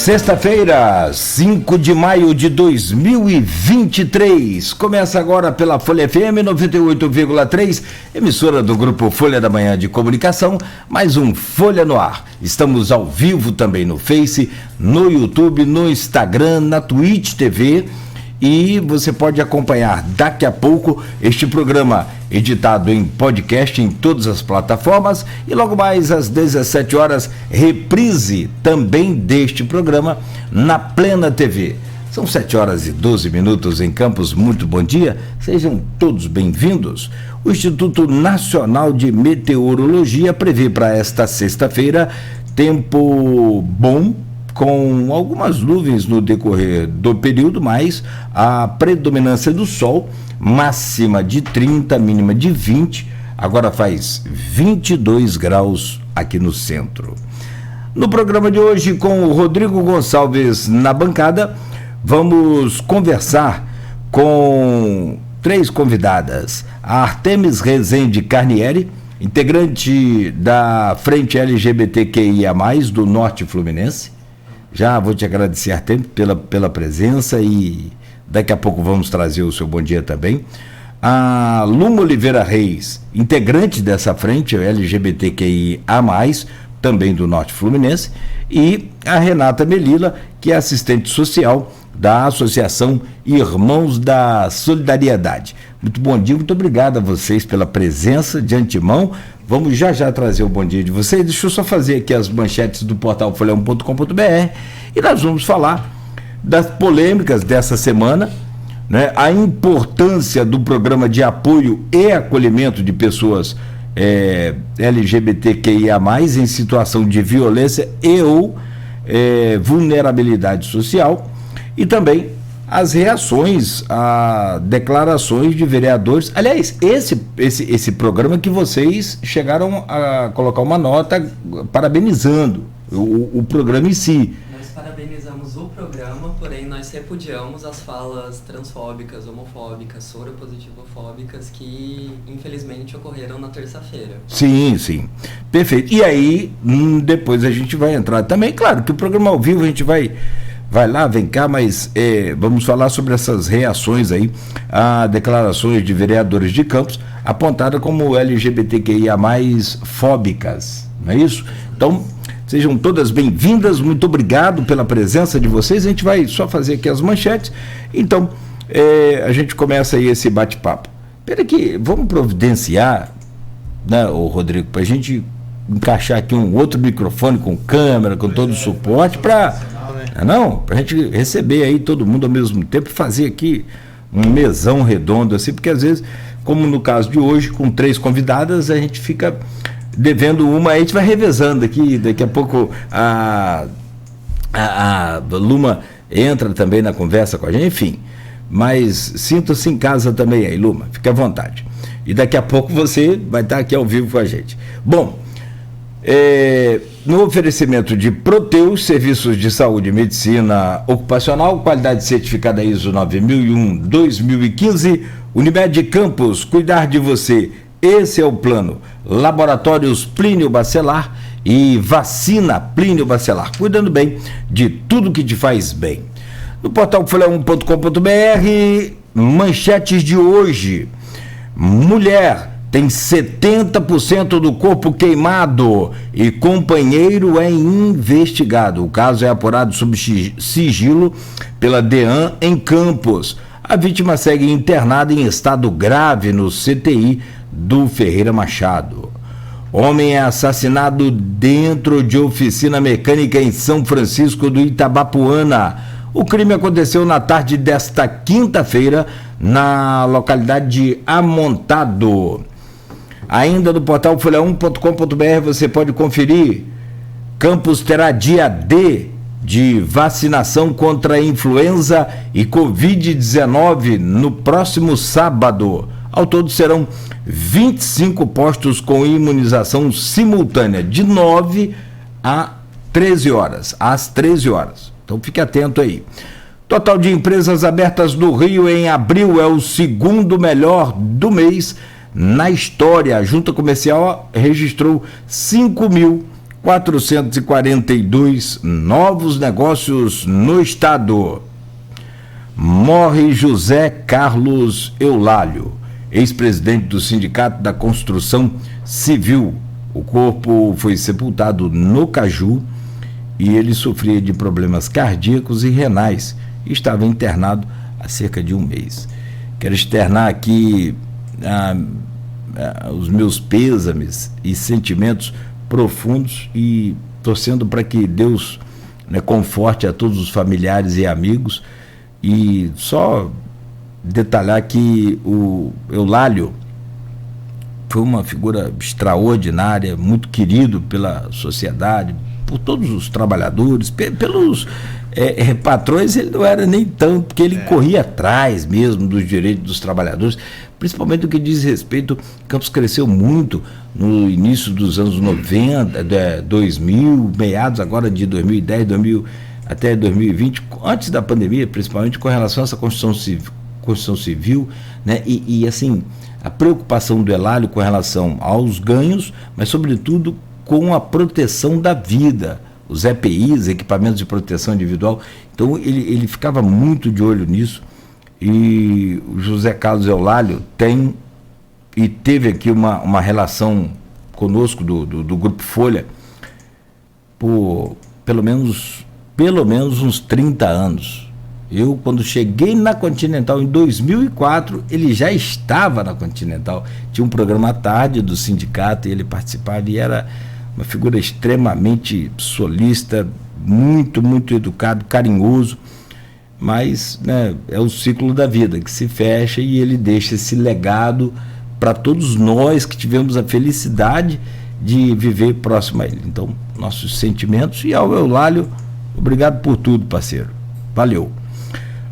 Sexta-feira, 5 de maio de 2023. Começa agora pela Folha FM 98,3, emissora do Grupo Folha da Manhã de Comunicação, mais um Folha no Ar. Estamos ao vivo também no Face, no YouTube, no Instagram, na Twitch TV. E você pode acompanhar daqui a pouco este programa editado em podcast em todas as plataformas e logo mais às 17 horas, reprise também deste programa na Plena TV. São 7 horas e 12 minutos em Campos. Muito bom dia, sejam todos bem-vindos. O Instituto Nacional de Meteorologia prevê para esta sexta-feira tempo bom, com algumas nuvens no decorrer do período, mas a predominância do sol, máxima de 30, mínima de 20, agora faz 22 graus aqui no centro. No programa de hoje, com o Rodrigo Gonçalves na bancada, vamos conversar com 3 convidadas. A Artemis Rezende Carnieri, integrante da Frente LGBTQIA+, do Norte Fluminense. Já vou te agradecer, Artemis, pela presença e daqui a pouco vamos trazer o seu bom dia também. A Luma Oliveira Reis, integrante dessa frente LGBTQIA+, também do Norte Fluminense, e a Renata Melila, que é assistente social da Associação Irmãos da Solidariedade. Muito bom dia, muito obrigado a vocês pela presença de antemão. Vamos já trazer o bom dia de vocês. Deixa eu só fazer aqui as manchetes do portal folha1.com.br e nós vamos falar das polêmicas dessa semana, né? A importância do programa de apoio e acolhimento de pessoas LGBTQIA+, em situação de violência e ou vulnerabilidade social, e também as reações a declarações de vereadores. Aliás, esse programa que vocês chegaram a colocar uma nota parabenizando o programa em si. Nós parabenizamos o programa, porém nós repudiamos as falas transfóbicas, homofóbicas, soropositivofóbicas que infelizmente ocorreram na terça-feira. Sim, sim. Perfeito. E aí, depois a gente vai entrar também. Claro que o programa ao vivo a gente vai lá, vem cá, mas vamos falar sobre essas reações aí a declarações de vereadores de Campos apontadas como LGBTQIA+ fóbicas, não é isso? Então, sejam todas bem-vindas, muito obrigado pela presença de vocês. A gente vai só fazer aqui as manchetes, então a gente começa aí esse bate-papo. Espera aqui, vamos providenciar, né, o Rodrigo, para a gente encaixar aqui um outro microfone com câmera, com todo o suporte, para a gente receber aí todo mundo ao mesmo tempo e fazer aqui um mesão redondo assim, porque às vezes, como no caso de hoje, com 3 convidadas, a gente fica devendo uma, a gente vai revezando aqui, daqui a pouco a Luma entra também na conversa com a gente, enfim, mas sinta-se em casa também aí, Luma, fique à vontade. E daqui a pouco você vai estar aqui ao vivo com a gente. Bom, no oferecimento de Proteus, serviços de saúde e medicina ocupacional, qualidade certificada ISO 9001-2015, Unimed Campos, cuidar de você, esse é o plano. Laboratórios Plínio Bacelar e vacina Plínio Bacelar, cuidando bem de tudo que te faz bem. No portal folha1.com.br, manchetes de hoje: mulher tem 70% do corpo queimado e companheiro é investigado. O caso é apurado sob sigilo pela DEAN em Campos. A vítima segue internada em estado grave no CTI do Ferreira Machado. Homem é assassinado dentro de oficina mecânica em São Francisco do Itabapuana. O crime aconteceu na tarde desta quinta-feira na localidade de Amontado. Ainda no portal folha1.com.br você pode conferir: Campos terá dia D de vacinação contra a influenza e Covid-19 no próximo sábado. Ao todo serão 25 postos com imunização simultânea, de 9 a 13 horas, às 13 horas. Então fique atento aí. Total de empresas abertas no Rio em abril é o segundo melhor do mês na história. A Junta Comercial registrou 5.000 442 novos negócios no estado. Morre José Carlos Eulálio, ex-presidente do Sindicato da Construção Civil. O corpo foi sepultado no Caju e ele sofria de problemas cardíacos e renais e estava internado há cerca de um mês. Quero externar aqui os meus pêsames e sentimentos profundos e torcendo para que Deus, né, conforte a todos os familiares e amigos. E só detalhar que o Eulálio foi uma figura extraordinária, muito querido pela sociedade, por todos os trabalhadores, pelos patrões. Ele não era nem tanto, porque ele corria atrás mesmo dos direitos dos trabalhadores, principalmente no que diz respeito. Campos cresceu muito no início dos anos 90, 2000, meados agora de 2010, 2000 até 2020, antes da pandemia, principalmente com relação a essa Constituição Civil, né? E assim, a preocupação do Eulálio com relação aos ganhos, mas sobretudo com a proteção da vida, os EPIs, equipamentos de proteção individual. Então ele ficava muito de olho nisso, e o José Carlos Eulálio tem e teve aqui uma relação conosco do Grupo Folha por pelo menos uns 30 anos. Eu, quando cheguei na Continental em 2004, ele já estava na Continental. Tinha um programa à tarde do sindicato e ele participava, e era uma figura extremamente solícita, muito, muito educado, carinhoso. Mas, né, é o ciclo da vida que se fecha, e ele deixa esse legado para todos nós que tivemos a felicidade de viver próximo a ele. Então, nossos sentimentos, e ao Eulálio, obrigado por tudo, parceiro. Valeu.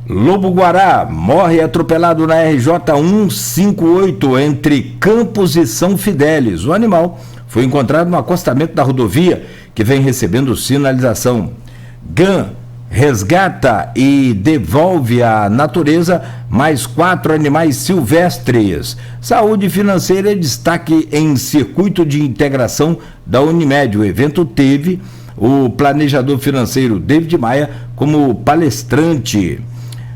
Lobo-Guará morre atropelado na RJ 158 entre Campos e São Fidélis. O animal foi encontrado no acostamento da rodovia, que vem recebendo sinalização. GAN resgata e devolve à natureza mais 4 animais silvestres. Saúde financeira é destaque em circuito de integração da Unimed. O evento teve o planejador financeiro David Maia como palestrante.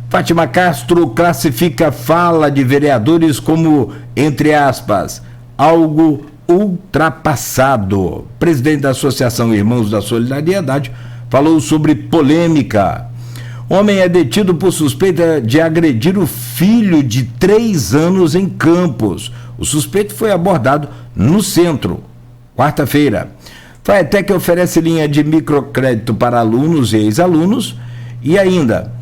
Fátima Castro classifica fala de vereadores como, entre aspas, algo ultrapassado. Presidente da Associação Irmãos da Solidariedade falou sobre polêmica. Homem é detido por suspeita de agredir o filho de 3 anos em Campos. O suspeito foi abordado no centro, quarta-feira. Faetec oferece linha de microcrédito para alunos e ex-alunos. E ainda,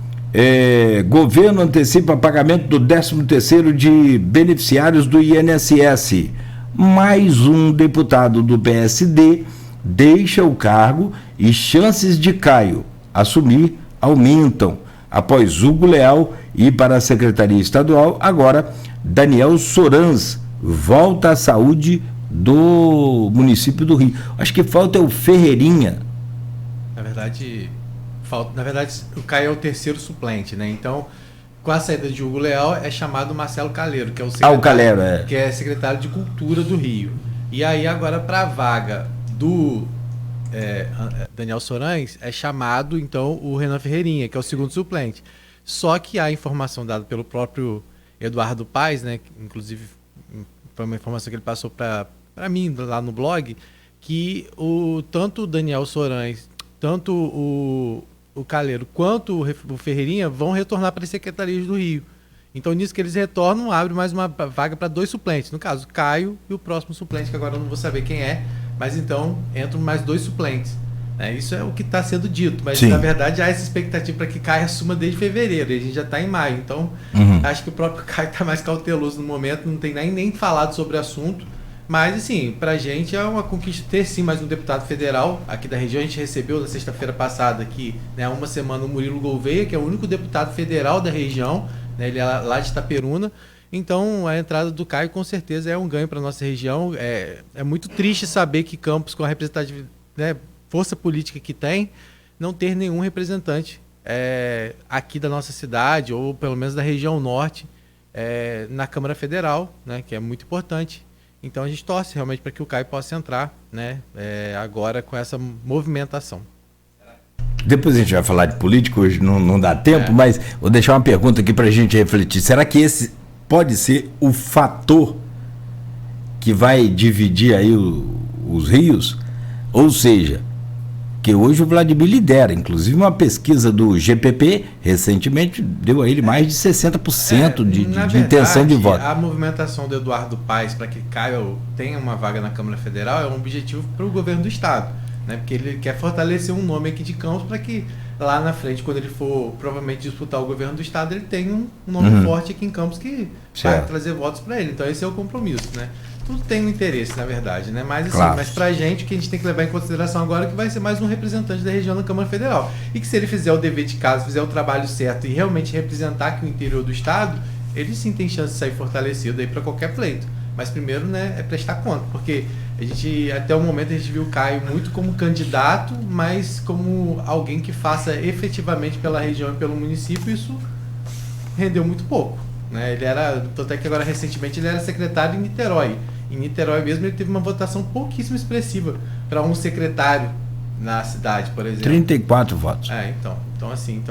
governo antecipa pagamento do 13º de beneficiários do INSS. Mais um deputado do PSD deixa o cargo e chances de Caio assumir aumentam. Após Hugo Leal ir para a Secretaria Estadual, agora Daniel Sorans volta à saúde do município do Rio. Acho que falta o Ferreirinha. Na verdade, o Caio é o 3º suplente, né? Então, com a saída de Hugo Leal, é chamado Marcelo Caleiro, que é o secretário, que é secretário de Cultura do Rio. E aí, agora, para a vaga do Daniel Sorans, é chamado, então, o Renan Ferreirinha, que é o 2º suplente. Só que a informação dada pelo próprio Eduardo Paes, né, que, inclusive, foi uma informação que ele passou para mim lá no blog, que tanto o Daniel Sorans, tanto o Caleiro quanto o Ferreirinha vão retornar para as secretarias do Rio. Então, nisso que eles retornam, abre mais uma vaga para 2 suplentes. No caso, Caio e o próximo suplente, que agora eu não vou saber quem é, mas então entram mais 2 suplentes. Isso é o que está sendo dito, mas sim, na verdade há essa expectativa para que Caio assuma desde fevereiro, e a gente já está em maio. Então, acho que o próprio Caio está mais cauteloso no momento, não tem nem falado sobre o assunto. Mas, assim, para a gente é uma conquista ter sim mais um deputado federal aqui da região. A gente recebeu na sexta-feira passada aqui, né, há uma semana, o Murilo Gouveia, que é o único deputado federal da região, né, ele é lá de Itaperuna. Então, a entrada do Caio com certeza é um ganho para a nossa região. É muito triste saber que Campos, com a representatividade, né, força política que tem, não ter nenhum representante aqui da nossa cidade, ou pelo menos da região norte, na Câmara Federal, né, que é muito importante. Então a gente torce realmente para que o Caio possa entrar, né, agora com essa movimentação. Depois a gente vai falar de político, hoje não dá tempo, mas vou deixar uma pergunta aqui para a gente refletir. Será que esse pode ser o fator que vai dividir aí os rios? Ou seja, que hoje o Vladimir lidera, inclusive uma pesquisa do GPP recentemente deu a ele mais de 60% de verdade, intenção de voto. A movimentação do Eduardo Paes para que Caio tenha uma vaga na Câmara Federal é um objetivo para o governo do Estado, né? Porque ele quer fortalecer um nome aqui de Campos para que lá na frente, quando ele for provavelmente disputar o governo do Estado, ele tenha um nome forte aqui em Campos que vai trazer votos para ele. Então esse é o compromisso, né? Tudo tem um interesse, na verdade, né? Mas, assim, mas pra gente, o que a gente tem que levar em consideração agora é que vai ser mais um representante da região na Câmara Federal. E que se ele fizer o dever de casa, fizer o trabalho certo e realmente representar aqui o interior do Estado, ele sim tem chance de sair fortalecido aí para qualquer pleito. Mas primeiro, né, é prestar conta, porque a gente, até o momento, a gente viu o Caio muito como candidato, mas como alguém que faça efetivamente pela região e pelo município, isso rendeu muito pouco, né? Ele era, até que agora recentemente ele era secretário em Niterói. Em Niterói mesmo ele teve uma votação pouquíssimo expressiva para um secretário na cidade, por exemplo. 34 votos. Então assim,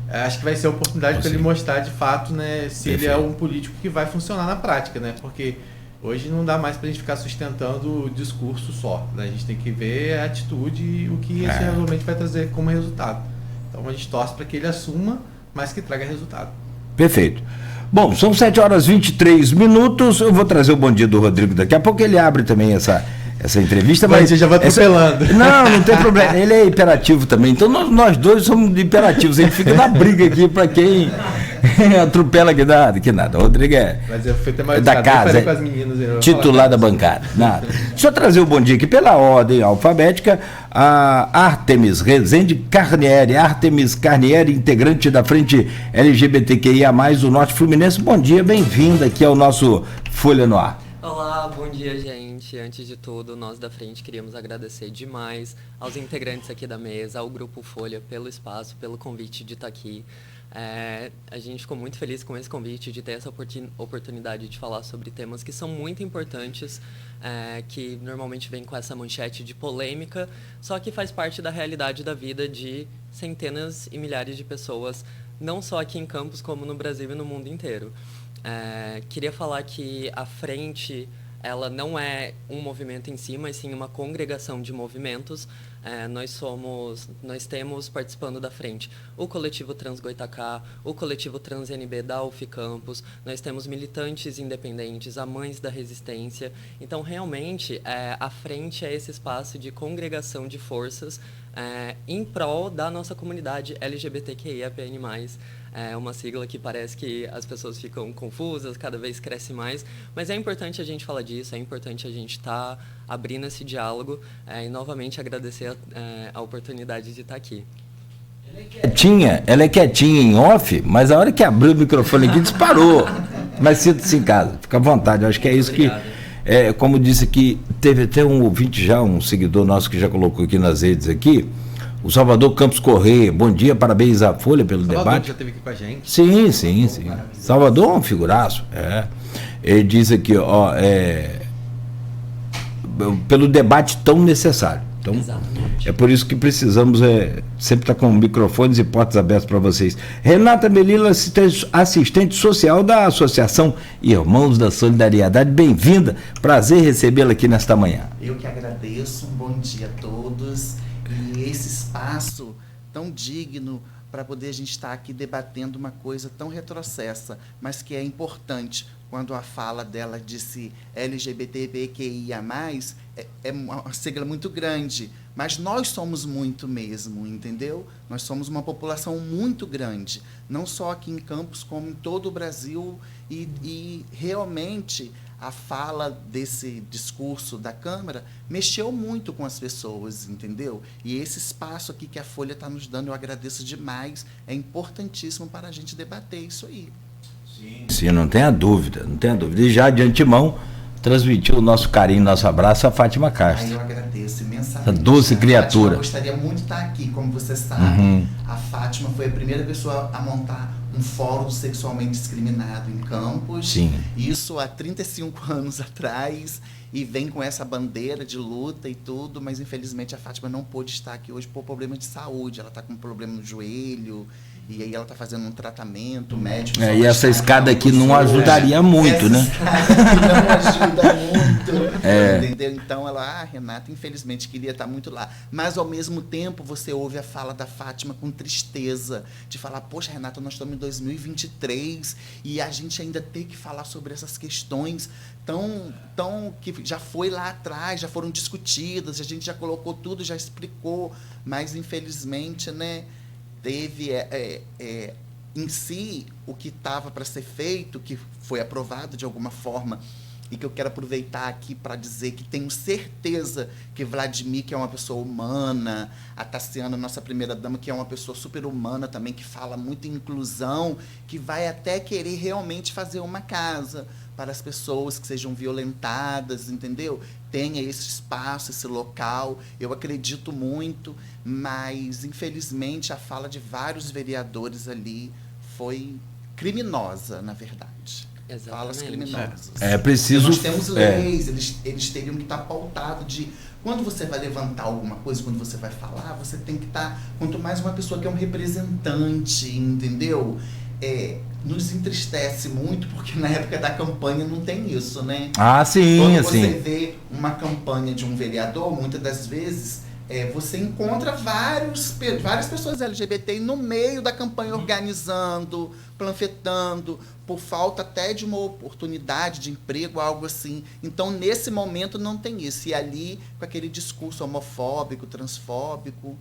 acho que vai ser a oportunidade para ele mostrar de fato, né, se ele é um político que vai funcionar na prática, né? Porque hoje não dá mais para a gente ficar sustentando o discurso só, né? A gente tem que ver a atitude e o que isso realmente vai trazer como resultado. Então a gente torce para que ele assuma, mas que traga resultado. Perfeito. Bom, são 7h23. Eu vou trazer o bom dia do Rodrigo daqui a pouco. Ele abre também essa entrevista. Mas já vai atropelando. Não tem problema. Ele é hiperativo também. Então nós dois somos hiperativos. A gente fica na briga aqui para quem atropela que nada. O Rodrigo é da casa, com as meninas, titular da bancada. Nada. Deixa eu trazer o bom dia aqui pela ordem alfabética. A Artemis Rezende Carnieri, integrante da frente LGBTQIA+, do Norte Fluminense. Bom dia, bem-vinda aqui ao nosso Folha no Ar. Olá, bom dia, gente. Antes de tudo, nós da frente queríamos agradecer demais aos integrantes aqui da mesa, ao Grupo Folha, pelo espaço, pelo convite de estar aqui. A gente ficou muito feliz com esse convite, de ter essa oportunidade de falar sobre temas que são muito importantes, que normalmente vem com essa manchete de polêmica, só que faz parte da realidade da vida de centenas e milhares de pessoas, não só aqui em Campos, como no Brasil e no mundo inteiro. Queria falar que a frente, ela não é um movimento em si, mas sim uma congregação de movimentos. Nós temos participando da frente o Coletivo Trans Goitacá, o Coletivo Trans NB da UF Campos, nós temos militantes independentes, amantes da resistência. Então, realmente, a frente é esse espaço de congregação de forças em prol da nossa comunidade LGBTQIAPN+. É uma sigla que parece que as pessoas ficam confusas, cada vez cresce mais, mas é importante a gente falar disso, é importante a gente estar abrindo esse diálogo e novamente agradecer a oportunidade de estar aqui. Ela é quietinha em off, mas a hora que abriu o microfone aqui disparou. Mas sinta-se em casa, fica à vontade, eu acho que é isso. Obrigado. Como disse aqui, teve até um ouvinte já, um seguidor nosso que já colocou aqui nas redes aqui, o Salvador Campos Correia. Bom dia, parabéns à Folha pelo debate. Já esteve aqui com a gente. Sim. Salvador é um figuraço. Ele diz aqui, pelo debate tão necessário. Então, exatamente. É por isso que precisamos sempre estar com microfones e portas abertas para vocês. Renata Melilla, assistente social da Associação Irmãos da Solidariedade, bem-vinda. Prazer recebê-la aqui nesta manhã. Eu que agradeço, um bom dia a todos. E esse espaço tão digno para poder a gente estar aqui debatendo uma coisa tão retrocessa, mas que é importante. Quando a fala dela disse LGBTQIA+, é uma sigla muito grande, mas nós somos muito mesmo, entendeu? Nós somos uma população muito grande, não só aqui em Campos, como em todo o Brasil, e realmente a fala desse discurso da Câmara mexeu muito com as pessoas, entendeu? E esse espaço aqui que a Folha está nos dando, eu agradeço demais, é importantíssimo para a gente debater isso aí. Sim, não tenha dúvida. E já de antemão, transmitiu o nosso carinho, nosso abraço a Fátima Castro. Eu agradeço imensamente. Essa doce criatura. Eu gostaria muito de estar aqui, como você sabe. Uhum. A Fátima foi a primeira pessoa a montar um fórum sexualmente discriminado em Campos. Sim. Isso há 35 anos atrás, e vem com essa bandeira de luta e tudo, mas infelizmente a Fátima não pôde estar aqui hoje por problema de saúde. Ela está com um problema no joelho, e aí ela está fazendo um tratamento médico. E essa escada aqui não ajudaria muito, essa né? Escada aqui não ajuda muito, entendeu? Então ela, Renata, infelizmente queria estar muito lá. Mas ao mesmo tempo você ouve a fala da Fátima com tristeza, de falar, poxa, Renata, nós estamos em 2023 e a gente ainda tem que falar sobre essas questões tão que já foi lá atrás, já foram discutidas, a gente já colocou tudo, já explicou, mas infelizmente, né, teve em si o que estava para ser feito, que foi aprovado de alguma forma, e que eu quero aproveitar aqui para dizer que tenho certeza que Vladimir, que é uma pessoa humana, a Tassiana, nossa primeira-dama, que é uma pessoa super humana também, que fala muito em inclusão, que vai até querer realmente fazer uma casa para as pessoas que sejam violentadas, entendeu? Tenha esse espaço, esse local. Eu acredito muito, mas, infelizmente, a fala de vários vereadores ali foi criminosa, na verdade. Exatamente. Falas criminosas. Preciso... Nós temos leis, eles teriam que estar pautados de... Quando você vai levantar alguma coisa, quando você vai falar, você tem que estar... Quanto mais uma pessoa que é um representante, entendeu? Nos entristece muito, porque na época da campanha não tem isso, né? Ah, sim, quando assim. você vê uma campanha de um vereador, muitas das vezes... você encontra várias pessoas LGBT no meio da campanha organizando, panfletando, por falta até de uma oportunidade de emprego, algo assim. Então, nesse momento, não tem isso. E ali, com aquele discurso homofóbico, transfóbico,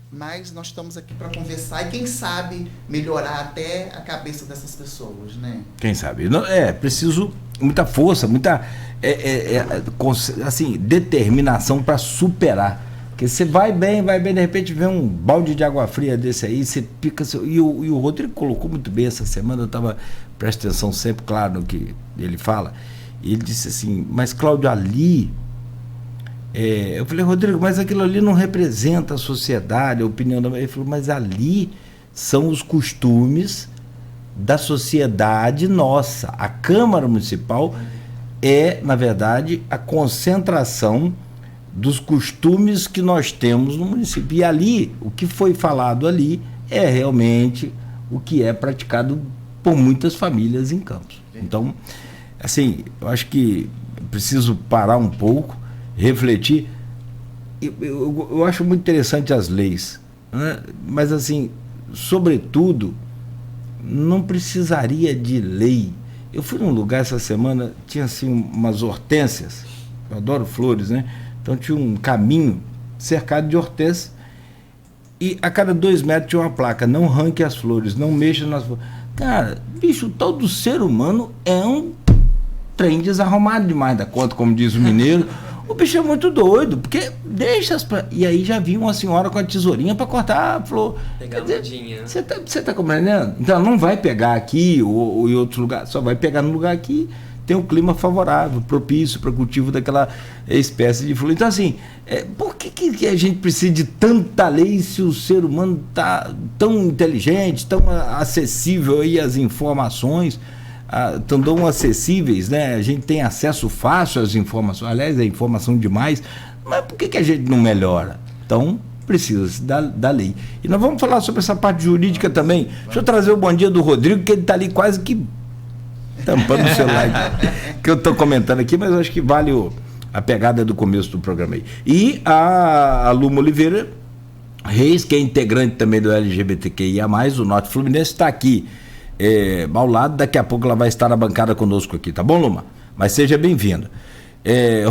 mas nós estamos aqui para conversar e, quem sabe, melhorar até a cabeça dessas pessoas, né? Quem sabe? Preciso muita força, muita assim, determinação para superar. Porque você vai bem, de repente vem um balde de água fria desse aí, você pica... E o Rodrigo colocou muito bem essa semana, presto atenção sempre, claro, no que ele fala. E ele disse assim, mas Cláudio, ali... eu falei, Rodrigo, mas aquilo ali não representa a sociedade, a opinião da... Ele falou, mas ali são os costumes da sociedade nossa. A Câmara Municipal na verdade, a concentração dos costumes que nós temos no município. E ali, o que foi falado ali é realmente o que é praticado por muitas famílias em Campos. Então, assim, eu acho que preciso parar um pouco, refletir. Eu acho muito interessante as leis, né? Mas, assim, sobretudo, não precisaria de lei. Eu fui num lugar essa semana, tinha assim umas hortênsias, eu adoro flores, né? Então tinha um caminho cercado de hortênsias e a cada 2 metros tinha uma placa, não arranque as flores, não mexa nas flores. Cara, bicho, todo ser humano é um trem desarrumado demais da conta, como diz o mineiro. O bicho é muito doido, porque deixa as... E aí já vinha uma senhora com a tesourinha para cortar a flor. Pegar a mudinha. Você tá compreendendo? Então ela não vai pegar aqui ou em outro lugar, só vai pegar no lugar que tem um clima favorável, propício para o cultivo daquela espécie de flor. Então, assim, por que a gente precisa de tanta lei se o ser humano está tão inteligente, tão acessível aí às informações, tão acessíveis, né? A gente tem acesso fácil às informações, aliás, é informação demais, mas por que a gente não melhora? Então, precisa da lei. E nós vamos falar sobre essa parte jurídica também. Deixa eu trazer o bom dia do Rodrigo, que ele está ali quase que tampando o celular que eu estou comentando aqui, mas eu acho que vale a pegada do começo do programa aí. E a Luma Oliveira Reis, que é integrante também do LGBTQIA+, o Norte Fluminense, está aqui ao lado. Daqui a pouco ela vai estar na bancada conosco aqui, tá bom, Luma? Mas seja bem-vindo.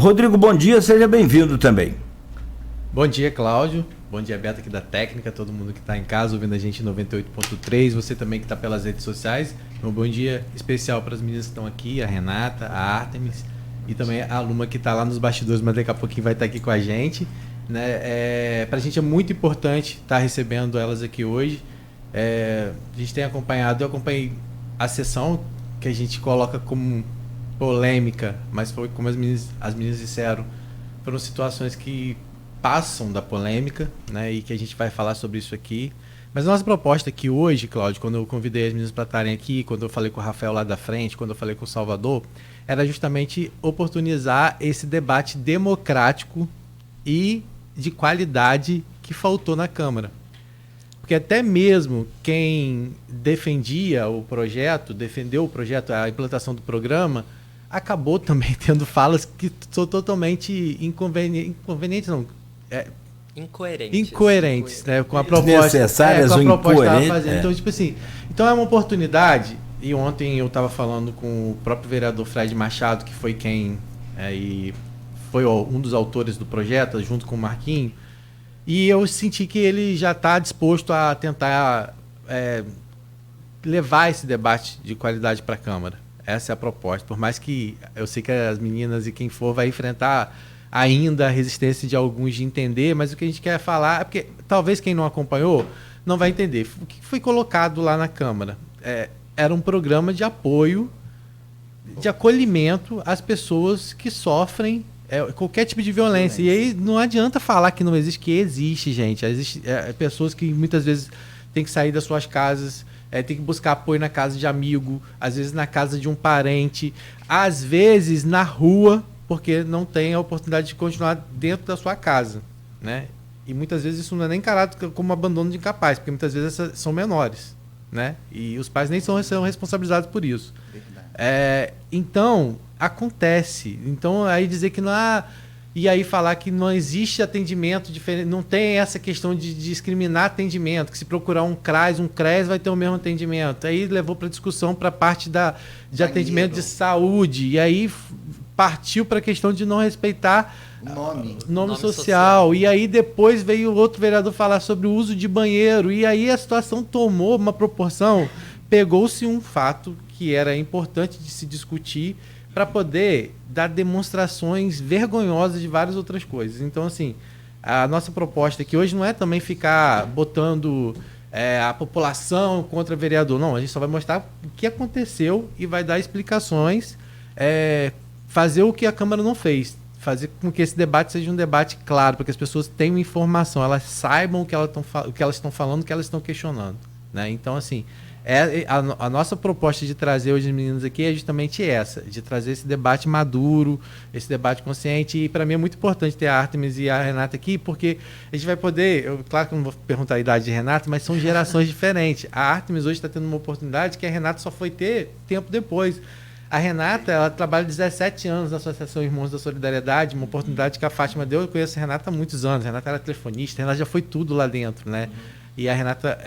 Rodrigo, bom dia, seja bem-vindo também. Bom dia, Cláudio. Bom dia, Beto, aqui da técnica, todo mundo que está em casa ouvindo a gente em 98.3, você também que está pelas redes sociais. Um bom dia especial para as meninas que estão aqui, a Renata, a Artemis e também a Luma, que está lá nos bastidores, mas daqui a pouquinho vai estar aqui com a gente, né? Para a gente é muito importante estar recebendo elas aqui hoje. A gente tem acompanhado, eu acompanhei a sessão que a gente coloca como polêmica, mas foi como as meninas disseram, foram situações que passam da polêmica, né, e que a gente vai falar sobre isso aqui, Mas a nossa proposta aqui hoje, Cláudio, quando eu convidei as meninas para estarem aqui, quando eu falei com o Rafael lá da frente, quando eu falei com o Salvador, era justamente oportunizar esse debate democrático e de qualidade que faltou na Câmara. Porque até mesmo quem defendeu o projeto, a implantação do programa, acabou também tendo falas que são totalmente inconvenientes, não, incoerentes, né, com a proposta, necessárias ou incoerentes. Então, tipo assim, então é uma oportunidade. E ontem eu estava falando com o próprio vereador Fred Machado, que foi e foi um dos autores do projeto, junto com o Marquinhos, e eu senti que ele já está disposto a tentar levar esse debate de qualidade para a Câmara. Essa é a proposta. Por mais que eu sei que as meninas e quem for vai enfrentar ainda a resistência de alguns de entender, mas o que a gente quer falar é porque talvez quem não acompanhou não vai entender. O que foi colocado lá na Câmara era um programa de apoio, de acolhimento às pessoas que sofrem qualquer tipo de violência. E aí não adianta falar que não existe, que existe, gente. Existe pessoas que muitas vezes têm que sair das suas casas, tem que buscar apoio na casa de amigo, às vezes na casa de um parente, às vezes na rua, porque não tem a oportunidade de continuar dentro da sua casa, né? E muitas vezes isso não é nem encarado como abandono de incapaz, porque muitas vezes essas são menores, né? E os pais nem são responsabilizados por isso. Então, acontece. Então, aí dizer que não há... E aí falar que não existe atendimento diferente, não tem essa questão de discriminar atendimento, que se procurar um CRAS vai ter o mesmo atendimento. Aí levou para discussão para a parte de atendimento de saúde, e aí partiu para a questão de não respeitar nome social. E aí depois veio outro vereador falar sobre o uso de banheiro, e aí a situação tomou uma proporção, pegou-se um fato que era importante de se discutir, para poder dar demonstrações vergonhosas de várias outras coisas. Então, assim, a nossa proposta aqui hoje não é também ficar botando a população contra o vereador. Não, a gente só vai mostrar o que aconteceu e vai dar explicações, fazer o que a Câmara não fez, fazer com que esse debate seja um debate claro, para que as pessoas tenham informação, elas saibam o que elas estão falando, o que elas estão questionando, né? Então, assim... A nossa proposta de trazer hoje as meninas aqui é justamente essa, de trazer esse debate maduro, esse debate consciente, e para mim é muito importante ter a Artemis e a Renata aqui, porque a gente vai poder, claro que eu não vou perguntar a idade de Renata, mas são gerações diferentes. A Artemis hoje está tendo uma oportunidade que a Renata só foi ter tempo depois. A Renata, ela trabalha 17 anos na Associação Irmãos da Solidariedade, uma oportunidade que a Fátima deu. Eu conheço a Renata há muitos anos, a Renata era telefonista, a Renata já foi tudo lá dentro, né? E a Renata,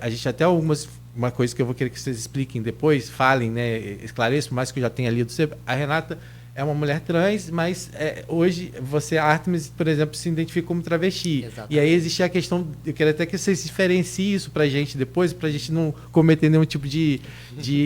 a gente até uma coisa que eu vou querer que vocês expliquem depois, falem, né, esclareçam, mais que eu já tenha lido. A Renata é uma mulher trans, mas hoje a Artemis, por exemplo, se identifica como travesti. Exatamente. E aí existe a questão, eu quero até que vocês diferenciem isso pra gente depois, pra gente não cometer nenhum tipo de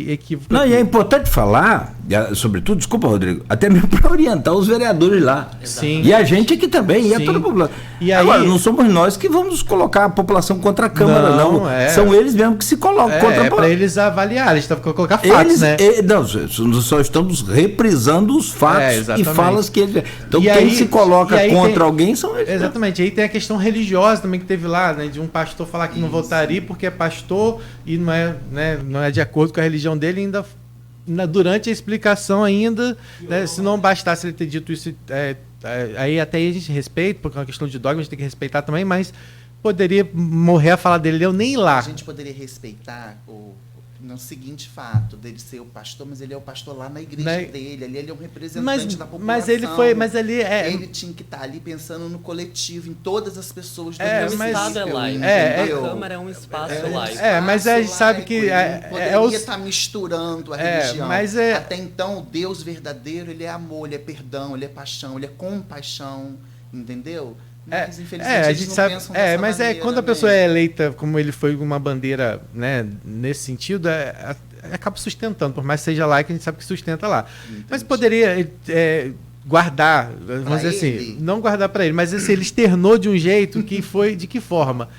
equívoco. Não, e é importante falar, sobretudo, desculpa, Rodrigo, até mesmo para orientar os vereadores lá. Sim. E a gente aqui também, e a toda a população. E aí, agora, não somos nós que vamos colocar a população contra a Câmara, não. São eles mesmo que se colocam contra a população. É para eles avaliarem, a gente está colocar fatos, né? Nós só estamos reprisando os fatos e falas que eles... Então, quem se coloca contra alguém são eles. Exatamente. Aí tem a questão religiosa também que teve lá, né? De um pastor falar que não votaria porque é pastor e não é de acordo com a religião dele, ainda durante a explicação ainda, né, se não bastasse ele ter dito isso, aí até aí a gente respeita, porque é uma questão de dogma, a gente tem que respeitar também, mas poderia morrer a fala dele, eu nem ir lá. A gente poderia respeitar no seguinte fato, dele ser o pastor, mas ele é o pastor lá na igreja dele, ali ele é um representante da população. Ele tinha que estar ali pensando no coletivo, em todas as pessoas do município. O Estado é laico, a Câmara é um espaço laico. Mas a gente sabe que... poderia estar misturando a religião. Até então, o Deus verdadeiro, ele é amor, ele é perdão, ele é paixão, ele é compaixão, entendeu? Mas, infelizmente, a gente sabe. Mas quando a pessoa é eleita, como ele foi uma bandeira, né, nesse sentido, acaba sustentando, por mais que seja laico, a gente sabe que sustenta lá. Entendi. Mas poderia guardar, vamos dizer assim, não guardar para ele, mas assim, ele externou de um jeito que foi, de que forma?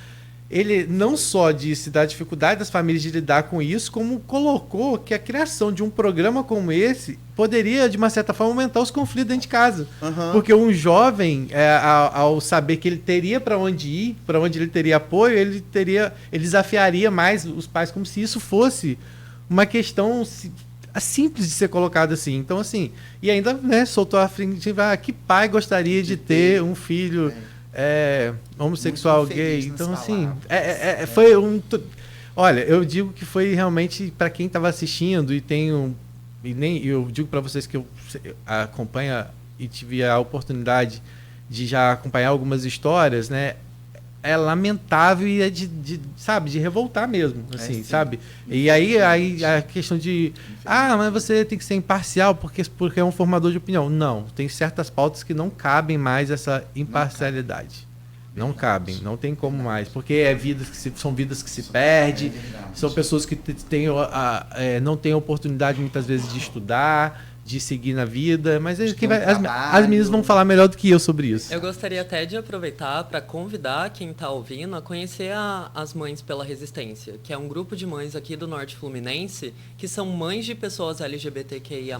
ele não só disse da dificuldade das famílias de lidar com isso, como colocou que a criação de um programa como esse poderia, de uma certa forma, aumentar os conflitos dentro de casa. Porque um jovem, ao saber que ele teria para onde ir, para onde ele teria apoio, ele desafiaria mais os pais, como se isso fosse uma questão simples de ser colocada assim. Então, assim, e ainda, né, soltou a frente, que pai gostaria de ter um filho homossexual, gay? Então, assim, foi um... Olha, eu digo que foi realmente, para quem estava assistindo, eu digo para vocês que eu acompanho e tive a oportunidade de já acompanhar algumas histórias, né? É lamentável e é de revoltar mesmo, assim, sabe? E aí a questão de, mas você tem que ser imparcial porque é um formador de opinião. Não, tem certas pautas que não cabem mais essa imparcialidade. Não cabem, não tem como mais, porque são vidas que se perdem, são pessoas que não têm oportunidade muitas vezes de estudar, de seguir na vida, mas as meninas vão falar melhor do que eu sobre isso. Eu gostaria até de aproveitar para convidar quem está ouvindo a conhecer as Mães pela Resistência, que é um grupo de mães aqui do Norte Fluminense, que são mães de pessoas LGBTQIA+,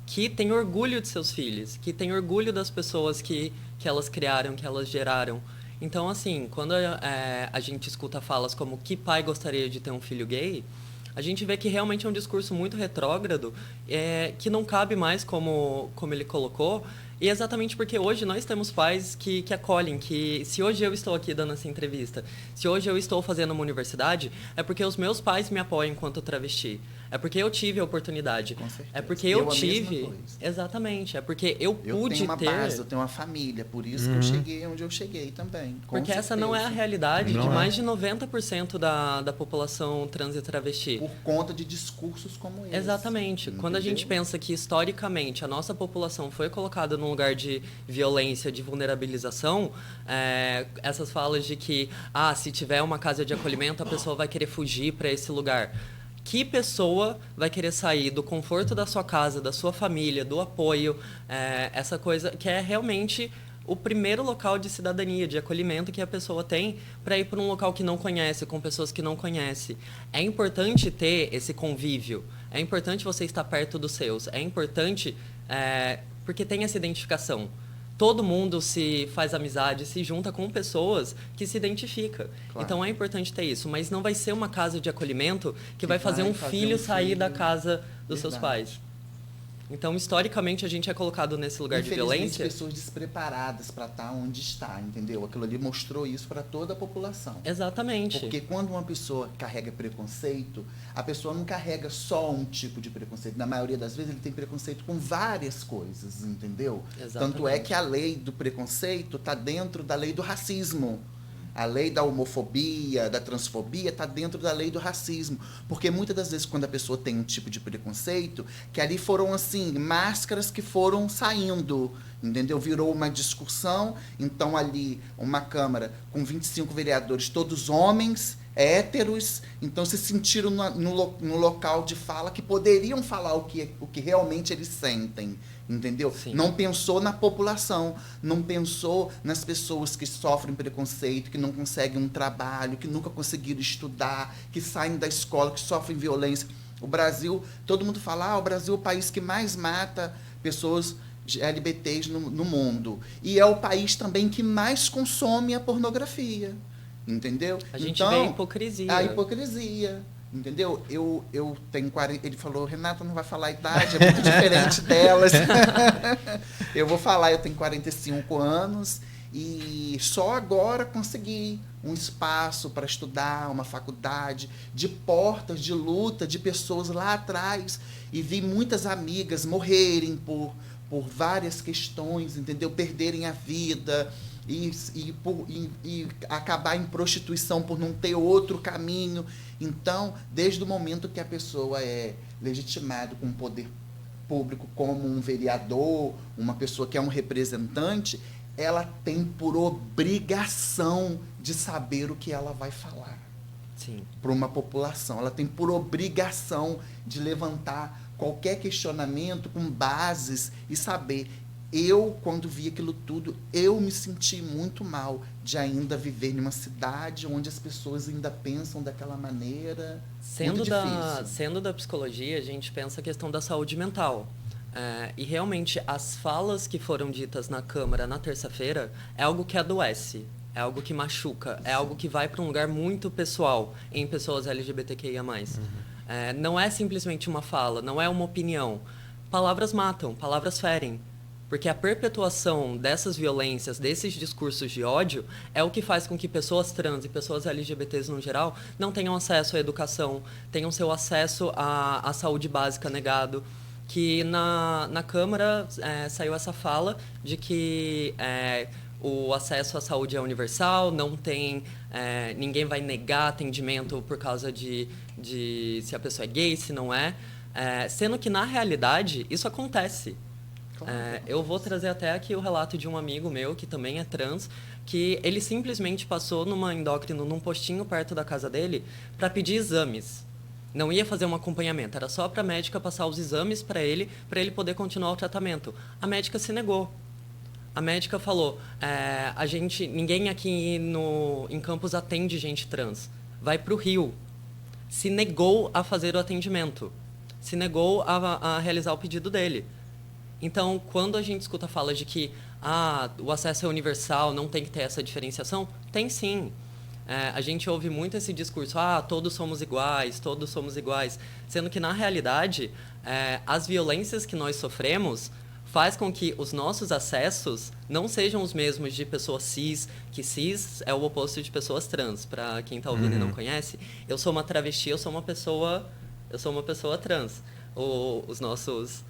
que têm orgulho de seus filhos, que têm orgulho das pessoas que elas criaram, que elas geraram. Então, assim, quando a gente escuta falas como que pai gostaria de ter um filho gay, a gente vê que realmente é um discurso muito retrógrado, que não cabe mais, como ele colocou, e exatamente porque hoje nós temos pais que acolhem, que se hoje eu estou aqui dando essa entrevista, se hoje eu estou fazendo uma universidade, é porque os meus pais me apoiam enquanto travesti. É porque eu tive a oportunidade. Com certeza. É porque eu tive... Exatamente. É porque eu pude ter... Eu tenho uma base, eu tenho uma família. Por isso que eu cheguei onde eu cheguei também. Porque essa não é a realidade de mais de 90% da população trans e travesti. Por conta de discursos como esse. Exatamente. Entendeu? Quando a gente pensa que, historicamente, a nossa população foi colocada num lugar de violência, de vulnerabilização, essas falas de que, se tiver uma casa de acolhimento, a pessoa vai querer fugir para esse lugar. Que pessoa vai querer sair do conforto da sua casa, da sua família, do apoio, essa coisa que é realmente o primeiro local de cidadania, de acolhimento que a pessoa tem para ir para um local que não conhece, com pessoas que não conhece. É importante ter esse convívio, é importante você estar perto dos seus, é importante porque tem essa identificação. Todo mundo se faz amizade, se junta com pessoas que se identifica. Claro. Então é importante ter isso, mas não vai ser uma casa de acolhimento que vai fazer um filho sair da casa dos seus pais. Então, historicamente, a gente é colocado nesse lugar de violência. Pessoas despreparadas para estar onde está, entendeu? Aquilo ali mostrou isso para toda a população. Exatamente. Porque quando uma pessoa carrega preconceito, a pessoa não carrega só um tipo de preconceito. Na maioria das vezes, ele tem preconceito com várias coisas, entendeu? Exatamente. Tanto é que a lei do preconceito está dentro da lei do racismo. A lei da homofobia, da transfobia, está dentro da lei do racismo. Porque muitas das vezes, quando a pessoa tem um tipo de preconceito, que ali foram, assim, máscaras que foram saindo, entendeu? Virou uma discussão, então ali uma Câmara com 25 vereadores, todos homens, héteros, então se sentiram no local de fala que poderiam falar o que realmente eles sentem, entendeu? Sim. Não pensou na população, não pensou nas pessoas que sofrem preconceito, que não conseguem um trabalho, que nunca conseguiram estudar, que saem da escola, que sofrem violência. O Brasil, todo mundo fala, o Brasil é o país que mais mata pessoas LGBTs no mundo. E é o país também que mais consome a pornografia. Entendeu? A gente vê a hipocrisia. A hipocrisia. Entendeu? Eu tenho 40... Ele falou, Renata não vai falar a idade, é muito diferente delas. Eu vou falar, eu tenho 45 anos e só agora consegui um espaço para estudar, uma faculdade, de portas de luta de pessoas lá atrás. E vi muitas amigas morrerem por várias questões, entendeu? Perderem a vida e acabar em prostituição por não ter outro caminho. Então, desde o momento que a pessoa é legitimada com o poder público como um vereador, uma pessoa que é um representante, ela tem por obrigação de saber o que ela vai falar para uma população. Ela tem por obrigação de levantar qualquer questionamento com bases e saber quando vi aquilo tudo, eu me senti muito mal de ainda viver em uma cidade onde as pessoas ainda pensam daquela maneira. Sendo da psicologia, a gente pensa a questão da saúde mental. E realmente as falas que foram ditas na Câmara na terça-feira é algo que adoece, é algo que machuca, é algo que vai para um lugar muito pessoal em pessoas LGBTQIA+. Não é simplesmente uma fala, não é uma opinião. Palavras matam, palavras ferem. Porque a perpetuação dessas violências, desses discursos de ódio, é o que faz com que pessoas trans e pessoas LGBTs no geral não tenham acesso à educação, tenham seu acesso à saúde básica negado. Que na Câmara saiu essa fala de que o acesso à saúde é universal, não tem, ninguém vai negar atendimento por causa de se a pessoa é gay, se não é. Sendo que, na realidade, isso acontece. Eu vou trazer até aqui o relato de um amigo meu, que também é trans, que ele simplesmente passou numa endócrino, num postinho perto da casa dele, para pedir exames. Não ia fazer um acompanhamento, era só para a médica passar os exames para ele poder continuar o tratamento. A médica se negou. A médica falou, ninguém aqui em Campos atende gente trans. Vai para o Rio. Se negou a fazer o atendimento. Se negou a realizar o pedido dele. Então, quando a gente escuta falas de que o acesso é universal, não tem que ter essa diferenciação, tem sim. A gente ouve muito esse discurso, todos somos iguais, sendo que, na realidade, as violências que nós sofremos faz com que os nossos acessos não sejam os mesmos de pessoas cis, que cis é o oposto de pessoas trans. Para quem está ouvindo e não conhece, eu sou uma travesti, eu sou uma pessoa trans. Os nossos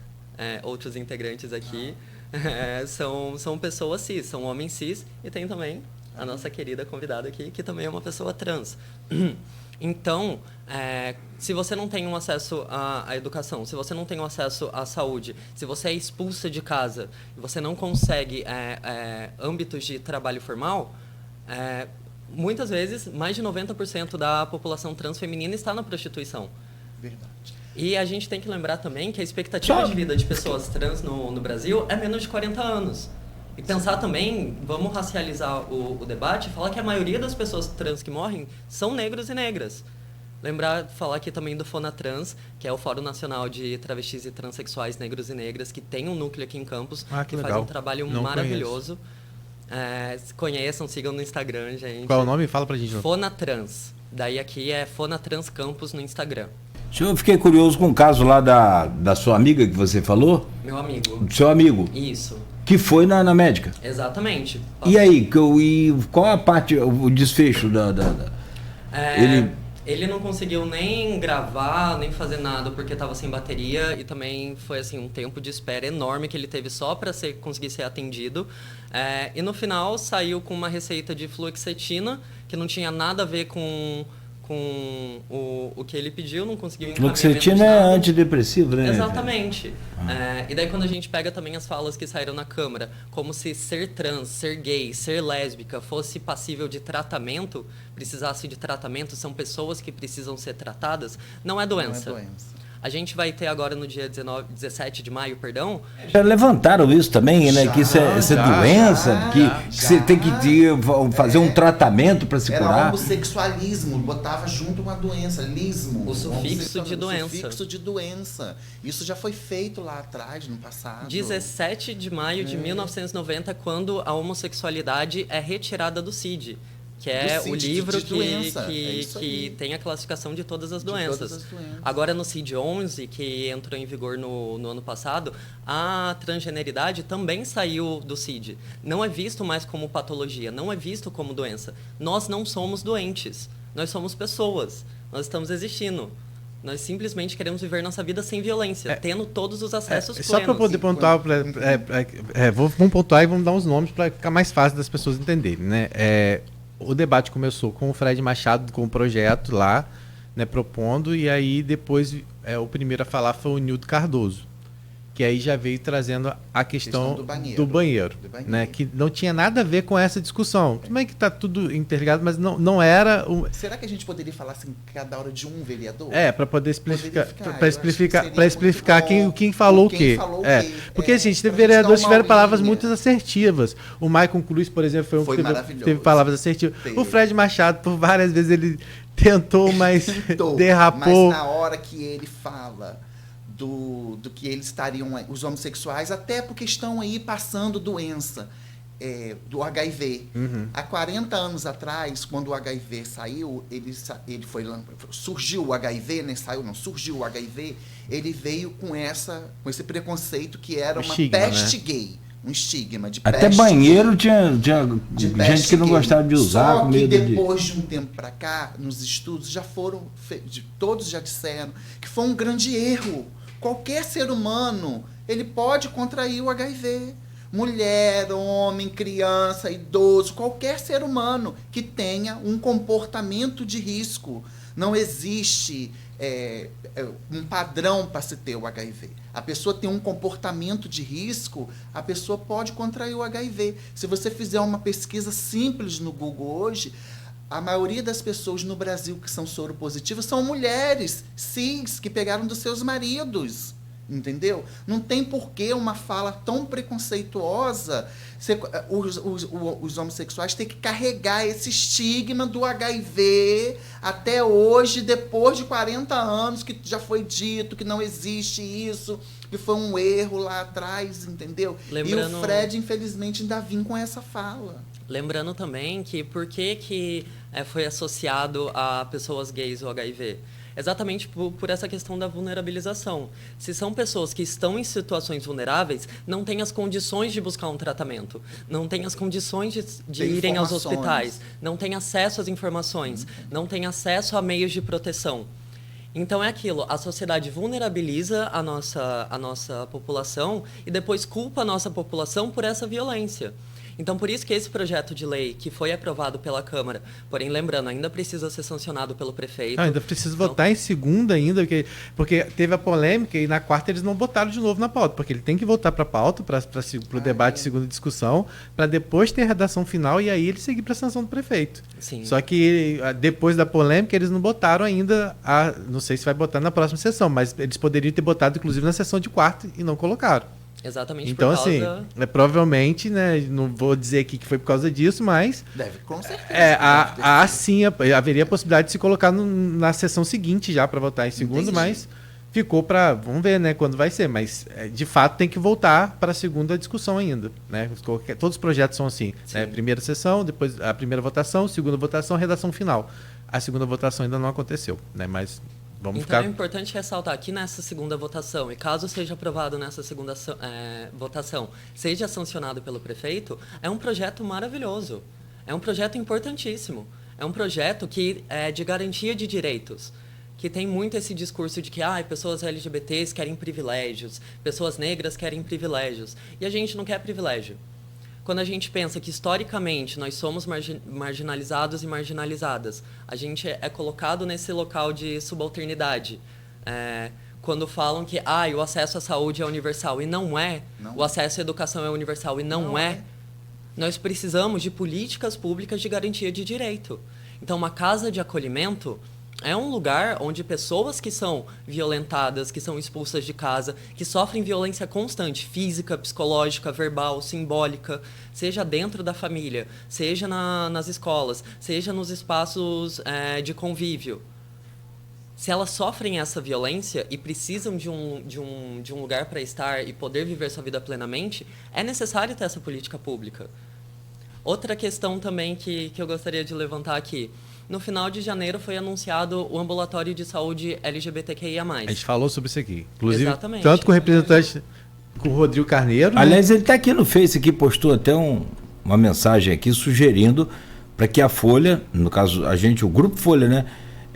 outros integrantes aqui são pessoas cis, são homens cis, e tem também a nossa querida convidada aqui, que também é uma pessoa trans. Então, se você não tem um acesso à educação, se você não tem um acesso à saúde, se você é expulsa de casa e você não consegue âmbitos de trabalho formal, muitas vezes, mais de 90% da população trans feminina está na prostituição. Verdade. E a gente tem que lembrar também que a expectativa de vida de pessoas trans no Brasil é menos de 40 anos. E pensar também, vamos racializar o debate, falar que a maioria das pessoas trans que morrem são negros e negras. Falar aqui também do FONATRANS, que é o Fórum Nacional de Travestis e Transsexuais Negros e Negras, que tem um núcleo aqui em Campos, que faz um trabalho maravilhoso. Conheçam, sigam no Instagram, gente. Qual é o nome? Fala pra gente. FONATRANS. Daí aqui é FONATRANS Campos no Instagram. Eu fiquei curioso com o caso lá da sua amiga que você falou. Meu amigo. Do seu amigo. Isso. Que foi na médica. Exatamente. E aí, qual a parte, o desfecho Ele não conseguiu nem gravar, nem fazer nada porque estava sem bateria, e também foi assim um tempo de espera enorme que ele teve só para conseguir ser atendido. E no final saiu com uma receita de fluoxetina, que não tinha nada a ver com o que ele pediu, não conseguiu encaminhamento. Fluoxetina é antidepressivo, né? Exatamente. E daí quando a gente pega também as falas que saíram na Câmara, como se ser trans, ser gay, ser lésbica fosse passível de tratamento, precisasse de tratamento, são pessoas que precisam ser tratadas, não é doença. Não é doença. A gente vai ter agora no dia 17 de maio, perdão. Já levantaram isso também, né? Que isso é doença, que você tem que fazer um tratamento para se curar. Era homossexualismo, botava junto uma doença, lismo. O sufixo de doença. O sufixo de doença. Isso já foi feito lá atrás, no passado. 17 de maio de 1990, quando a homossexualidade é retirada do CID. Que é o livro que tem a classificação de todas as doenças. Agora, no CID-11, que entrou em vigor no ano passado, a transgeneridade também saiu do CID. Não é visto mais como patologia, não é visto como doença. Nós não somos doentes, nós somos pessoas, nós estamos existindo. Nós simplesmente queremos viver nossa vida sem violência, tendo todos os acessos plenos. Só para poder pontuar, vamos pontuar e vamos dar uns nomes para ficar mais fácil das pessoas entenderem, né? O debate começou com o Fred Machado, com o projeto lá, né, propondo, e aí depois o primeiro a falar foi o Nildo Cardoso, que aí já veio trazendo a questão do banheiro, né? Que não tinha nada a ver com essa discussão. Como é que está tudo interligado, mas não era... Será que a gente poderia falar assim, cada hora de um vereador? Para poder explicar quem falou o quê. Porque, gente, teve vereadores que tiveram palavras muito assertivas. O Maicon Cruz, por exemplo, foi um que teve palavras assertivas. O Fred Machado, por várias vezes, ele tentou, mas derrapou. Mas na hora que ele fala do que eles estariam, os homossexuais, até porque estão aí passando doença do HIV. Há 40 anos atrás, quando o HIV saiu, surgiu o HIV, né? Surgiu o HIV, ele veio com esse preconceito que era uma peste gay. Um estigma de até banheiro tinha gente que não gostava de usar. Só que depois de um tempo para cá, nos estudos já foram todos já disseram que foi um grande erro. Qualquer ser humano, ele pode contrair o HIV. Mulher, homem, criança, idoso, qualquer ser humano que tenha um comportamento de risco. Não existe um padrão para se ter o HIV. A pessoa tem um comportamento de risco, a pessoa pode contrair o HIV. Se você fizer uma pesquisa simples no Google hoje, a maioria das pessoas no Brasil que são soropositivas são mulheres cis que pegaram dos seus maridos. Entendeu? Não tem porquê uma fala tão preconceituosa. Os homossexuais têm que carregar esse estigma do HIV até hoje, depois de 40 anos, que já foi dito que não existe isso, que foi um erro lá atrás, entendeu? E o Fred, infelizmente, ainda vem com essa fala. Lembrando também que por que foi associado a pessoas gays o HIV? Exatamente por essa questão da vulnerabilização. Se são pessoas que estão em situações vulneráveis, não têm as condições de buscar um tratamento, não têm as condições de irem aos hospitais, não têm acesso às informações, não têm acesso a meios de proteção. Então é aquilo, a sociedade vulnerabiliza a nossa população e depois culpa a nossa população por essa violência. Então, por isso que esse projeto de lei, que foi aprovado pela Câmara, porém, lembrando, ainda precisa ser sancionado pelo prefeito. Ainda precisa votar em segunda ainda, porque teve a polêmica e na quarta eles não botaram de novo na pauta, porque ele tem que voltar para a pauta, para o debate, segunda discussão, para depois ter a redação final e aí ele seguir para a sanção do prefeito. Sim. Só que depois da polêmica eles não botaram ainda, não sei se vai botar na próxima sessão, mas eles poderiam ter botado inclusive na sessão de quarta e não colocaram. Exatamente. Então, por causa... assim, provavelmente, né, não vou dizer aqui que foi por causa disso, mas... Deve, com certeza. Sim, haveria a possibilidade de se colocar na sessão seguinte já para votar em segundo, entendi. Mas ficou para... Vamos ver, né, quando vai ser, mas de fato tem que voltar para a segunda discussão ainda, né? Todos os projetos são assim, né? Primeira sessão, depois a primeira votação, segunda votação, redação final. A segunda votação ainda não aconteceu, né, mas... Então é importante ressaltar que nessa segunda votação, e caso seja aprovado nessa segunda votação, seja sancionado pelo prefeito, é um projeto maravilhoso, é um projeto importantíssimo, é um projeto que é de garantia de direitos, que tem muito esse discurso de que pessoas LGBTs querem privilégios, pessoas negras querem privilégios, e a gente não quer privilégio. Quando a gente pensa que, historicamente, nós somos marginalizados e marginalizadas, a gente é colocado nesse local de subalternidade. Quando falam que o acesso à saúde é universal, e não é. O acesso à educação é universal, e não é. Nós precisamos de políticas públicas de garantia de direito. Então, uma casa de acolhimento é um lugar onde pessoas que são violentadas, que são expulsas de casa, que sofrem violência constante, física, psicológica, verbal, simbólica, seja dentro da família, seja nas escolas, seja nos espaços de convívio. Se elas sofrem essa violência e precisam de um lugar para estar e poder viver sua vida plenamente, é necessário ter essa política pública. Outra questão também que eu gostaria de levantar aqui. No final de janeiro foi anunciado o ambulatório de saúde LGBTQIA+. A gente falou sobre isso aqui. Inclusive, exatamente. Tanto com o representante, com o Rodrigo Carneiro. Aliás, ele está aqui no Face, aqui, postou até uma mensagem aqui sugerindo para que a Folha, no caso o Grupo Folha, né?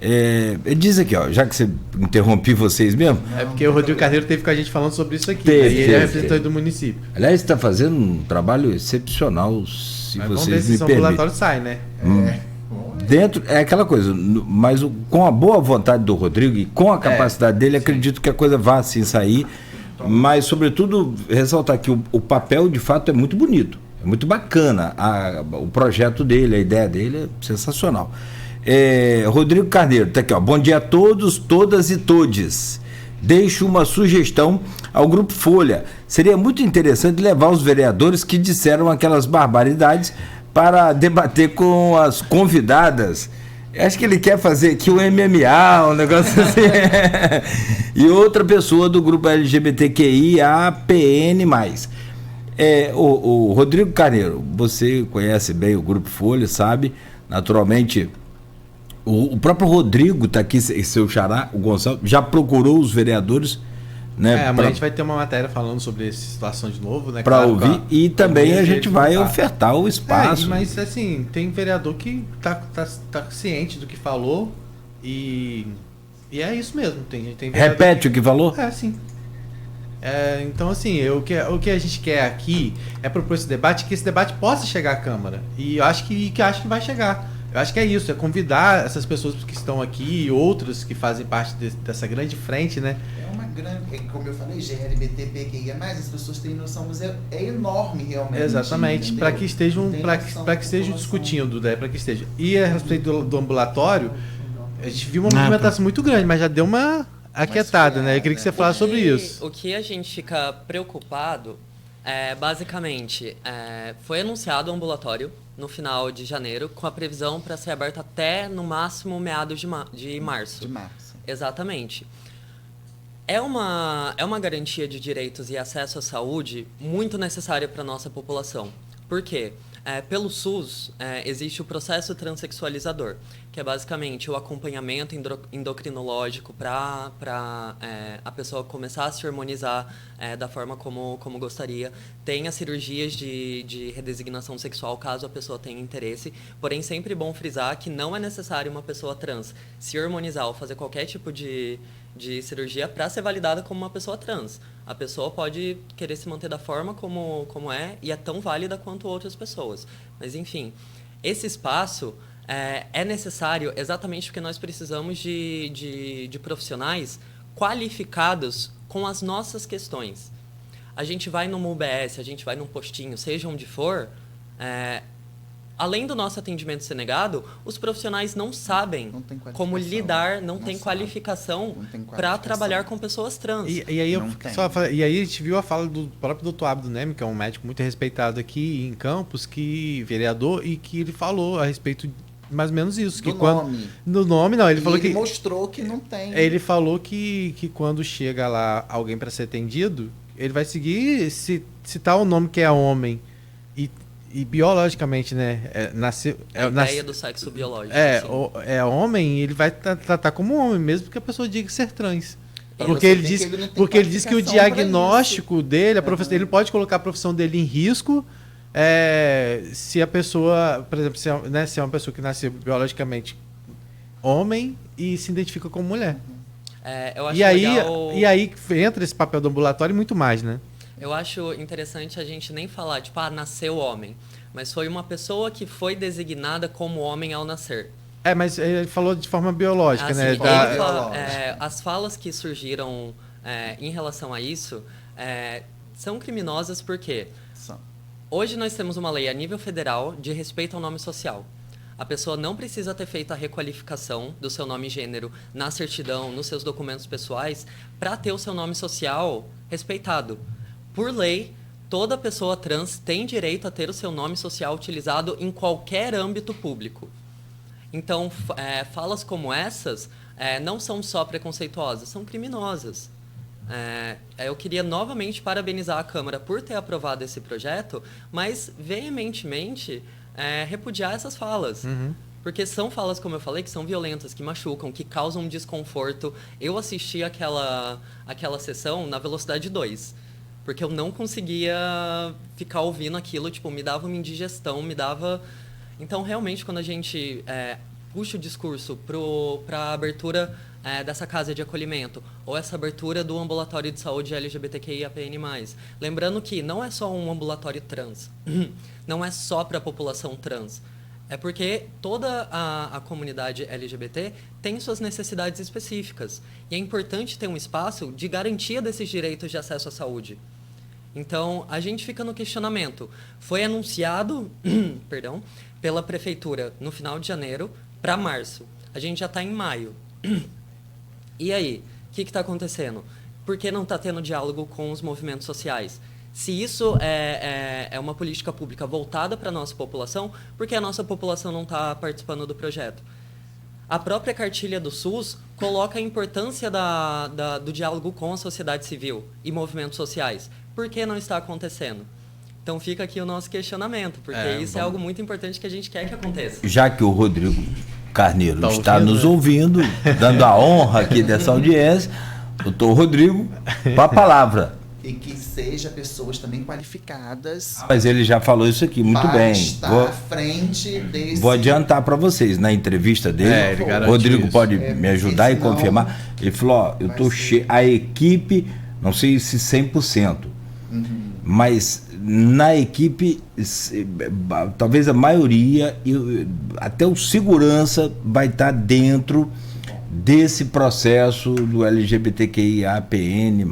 Ele diz aqui, já que você interrompi vocês mesmo. Porque o Rodrigo Carneiro teve com a gente falando sobre isso aqui. Ele é representante do município. Aliás, está fazendo um trabalho excepcional, se mas vocês vamos ver me se permitem. o ambulatório sai, né? Dentro, é aquela coisa, mas com a boa vontade do Rodrigo e com a capacidade dele, acredito que a coisa vá assim sair, Mas, sobretudo, ressaltar que o papel, de fato, é muito bonito. É muito bacana. O projeto dele, a ideia dele é sensacional. Rodrigo Carneiro, tá aqui, ó. Bom dia a todos, todas e todes. Deixo uma sugestão ao Grupo Folha. Seria muito interessante levar os vereadores que disseram aquelas barbaridades para debater com as convidadas. Acho que ele quer fazer aqui um MMA, um negócio assim. E outra pessoa do grupo LGBTQIAPN+. O Rodrigo Carneiro, você conhece bem o Grupo Folha, sabe? Naturalmente, o próprio Rodrigo está aqui, seu xará, o Gonçalo, já procurou os vereadores, né? Amanhã a gente vai ter uma matéria falando sobre essa situação de novo, né? Para ouvir, e também a gente vai ofertar o espaço. Mas assim, tem vereador que tá ciente do que falou e é isso mesmo. Tem Repete o que falou? Sim. Então, assim, o que a gente quer aqui é propor esse debate, que esse debate possa chegar à Câmara. E eu acho que vai chegar. Eu acho que é isso, é convidar essas pessoas que estão aqui e outras que fazem parte dessa grande frente, né? É uma grande, como eu falei, GLBTQIA+, as pessoas têm noção, mas é enorme realmente. Exatamente, para que estejam discutindo, né? Para que estejam. E a respeito do ambulatório, a gente viu uma movimentação muito grande, mas já deu uma aquietada, né? Eu queria que você falasse sobre isso. O que a gente fica preocupado basicamente, foi anunciado o ambulatório no final de janeiro, com a previsão para ser aberto até, no máximo, meados de março. De março. Exatamente. É uma garantia de direitos e acesso à saúde muito necessária para a nossa população. Por quê? Pelo SUS, existe o processo transexualizador, que é basicamente o acompanhamento endocrinológico para a pessoa começar a se harmonizar da forma como gostaria. Tem as cirurgias de redesignação sexual, caso a pessoa tenha interesse. Porém, sempre bom frisar que não é necessário uma pessoa trans se harmonizar ou fazer qualquer tipo de cirurgia para ser validada como uma pessoa trans. A pessoa pode querer se manter da forma como é e é tão válida quanto outras pessoas. Mas, enfim, esse espaço é necessário exatamente porque nós precisamos de profissionais qualificados com as nossas questões. A gente vai numa UBS, a gente vai num postinho, seja onde for, além do nosso atendimento ser negado, os profissionais não sabem como lidar, não tem qualificação para trabalhar com pessoas trans. E aí a gente viu a fala do próprio doutor Abdo Neme, que é um médico muito respeitado aqui em Campos, vereador, e que ele falou a respeito mais ou menos isso. No nome, não. Ele falou que mostrou que não tem. Ele falou que quando chega lá alguém para ser atendido, ele vai seguir, se tal o nome que é homem e biologicamente, né? A ideia do sexo biológico. Homem, ele vai tratar como homem, mesmo que a pessoa diga ser trans. Porque ele diz que o diagnóstico dele, ele pode colocar a profissão dele em risco se a pessoa, por exemplo, se é uma pessoa que nasceu biologicamente homem e se identifica como mulher. Eu acho e aí entra esse papel do ambulatório e muito mais, né? Eu acho interessante a gente nem falar, nasceu homem. Mas foi uma pessoa que foi designada como homem ao nascer. Mas ele falou de forma biológica, né? As falas que surgiram em relação a isso são criminosas porque hoje nós temos uma lei a nível federal de respeito ao nome social. A pessoa não precisa ter feito a requalificação do seu nome e gênero na certidão, nos seus documentos pessoais, para ter o seu nome social respeitado. Por lei, toda pessoa trans tem direito a ter o seu nome social utilizado em qualquer âmbito público. Então, falas como essas não são só preconceituosas, são criminosas. Eu queria novamente parabenizar a Câmara por ter aprovado esse projeto, mas veementemente repudiar essas falas. Uhum. Porque são falas, como eu falei, que são violentas, que machucam, que causam desconforto. Eu assisti aquela sessão na velocidade 2. Porque eu não conseguia ficar ouvindo aquilo, me dava uma indigestão, Então, realmente, quando a gente puxa o discurso para a abertura dessa casa de acolhimento, ou essa abertura do ambulatório de saúde LGBTQIAPN+, lembrando que não é só um ambulatório trans, não é só para a população trans. É porque toda a comunidade LGBT tem suas necessidades específicas. E é importante ter um espaço de garantia desses direitos de acesso à saúde. Então, a gente fica no questionamento. Foi anunciado perdão, pela prefeitura no final de janeiro para março. A gente já está em maio. E aí? O que está acontecendo? Por que não está tendo diálogo com os movimentos sociais? Se isso é uma política pública voltada para a nossa população, por que a nossa população não está participando do projeto? A própria cartilha do SUS coloca a importância do diálogo com a sociedade civil e movimentos sociais. Por que não está acontecendo? Então fica aqui o nosso questionamento, porque isso é algo muito importante que a gente quer que aconteça. Já que o Rodrigo Carneiro está nos ouvindo, dando a honra aqui dessa audiência, doutor Rodrigo, com a palavra. E que seja pessoas também qualificadas. Mas ele já falou isso aqui, muito bem. Estar à frente desse... Vou adiantar para vocês, na entrevista dele, o Rodrigo pode me ajudar e confirmar. Ele falou, ó, eu tô a equipe, não sei se 100%, mas na equipe, talvez a maioria, até o segurança vai estar dentro desse processo do LGBTQIAPN+.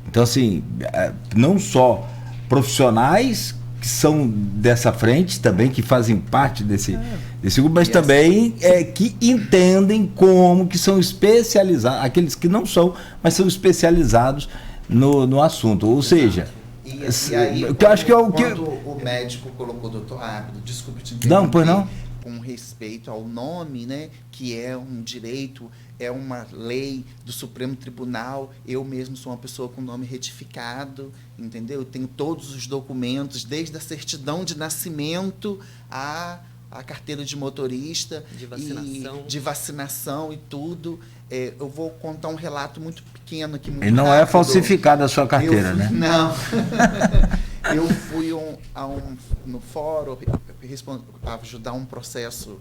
Então, assim, não só profissionais que são dessa frente também, que fazem parte desse grupo, mas também que entendem como que são especializados, aqueles que não são, mas são especializados no assunto. Ou seja, e aí, eu acho que é o que o médico colocou, doutor Ábido, desculpe te interromper, não, pois não. Com respeito ao nome, né, que é um direito, é uma lei do Supremo Tribunal. Eu mesmo sou uma pessoa com nome retificado, entendeu? Eu tenho todos os documentos, desde a certidão de nascimento a carteira de motorista, de vacinação e tudo. Eu vou contar um relato muito pequeno aqui. Muito e não rápido. É falsificada a sua carteira, né? Não. Eu fui no fórum ajudar um processo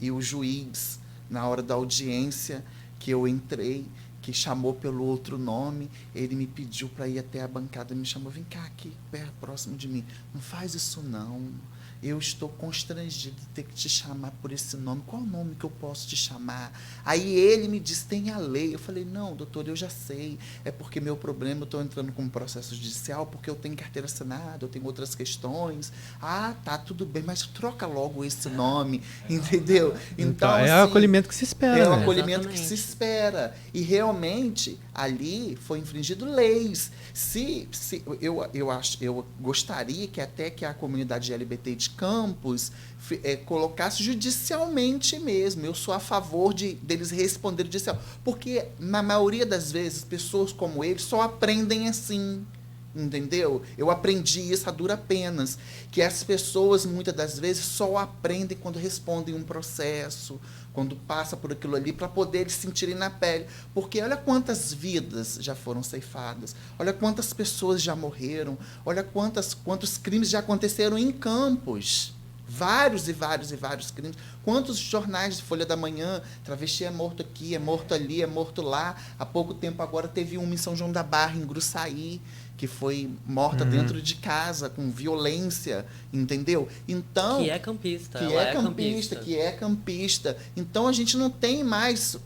e o juiz, na hora da audiência que eu entrei, que chamou pelo outro nome, ele me pediu para ir até a bancada, me chamou, vem cá aqui, próximo de mim, não faz isso não, eu estou constrangido de ter que te chamar por esse nome, qual nome que eu posso te chamar? Aí ele me disse, tem a lei. Eu falei, não, doutor, eu já sei, é porque meu problema, eu estou entrando com um processo judicial, porque eu tenho carteira assinada, eu tenho outras questões. Ah, tá, tudo bem, mas troca logo esse nome, entendeu? Então é o acolhimento que se espera. É o acolhimento que se espera. E realmente, ali foi infringido leis. Eu gostaria que até que a comunidade LGBT de Campos colocasse judicialmente mesmo. Eu sou a favor deles responderem judicial. Porque, na maioria das vezes, pessoas como eles só aprendem assim. Entendeu? Eu aprendi isso a duras penas. Que as pessoas, muitas das vezes, só aprendem quando respondem um processo, quando passa por aquilo ali, para poder eles sentirem na pele. Porque olha quantas vidas já foram ceifadas, olha quantas pessoas já morreram, olha quantos crimes já aconteceram em Campos. Vários e vários e vários crimes. Quantos jornais de Folha da Manhã, travesti é morto aqui, é morto ali, é morto lá. Há pouco tempo agora teve uma em São João da Barra, em Gruçaí, que foi morta dentro de casa, com violência, entendeu? Então, que é campista. Que é campista. Então, a gente não tem mais...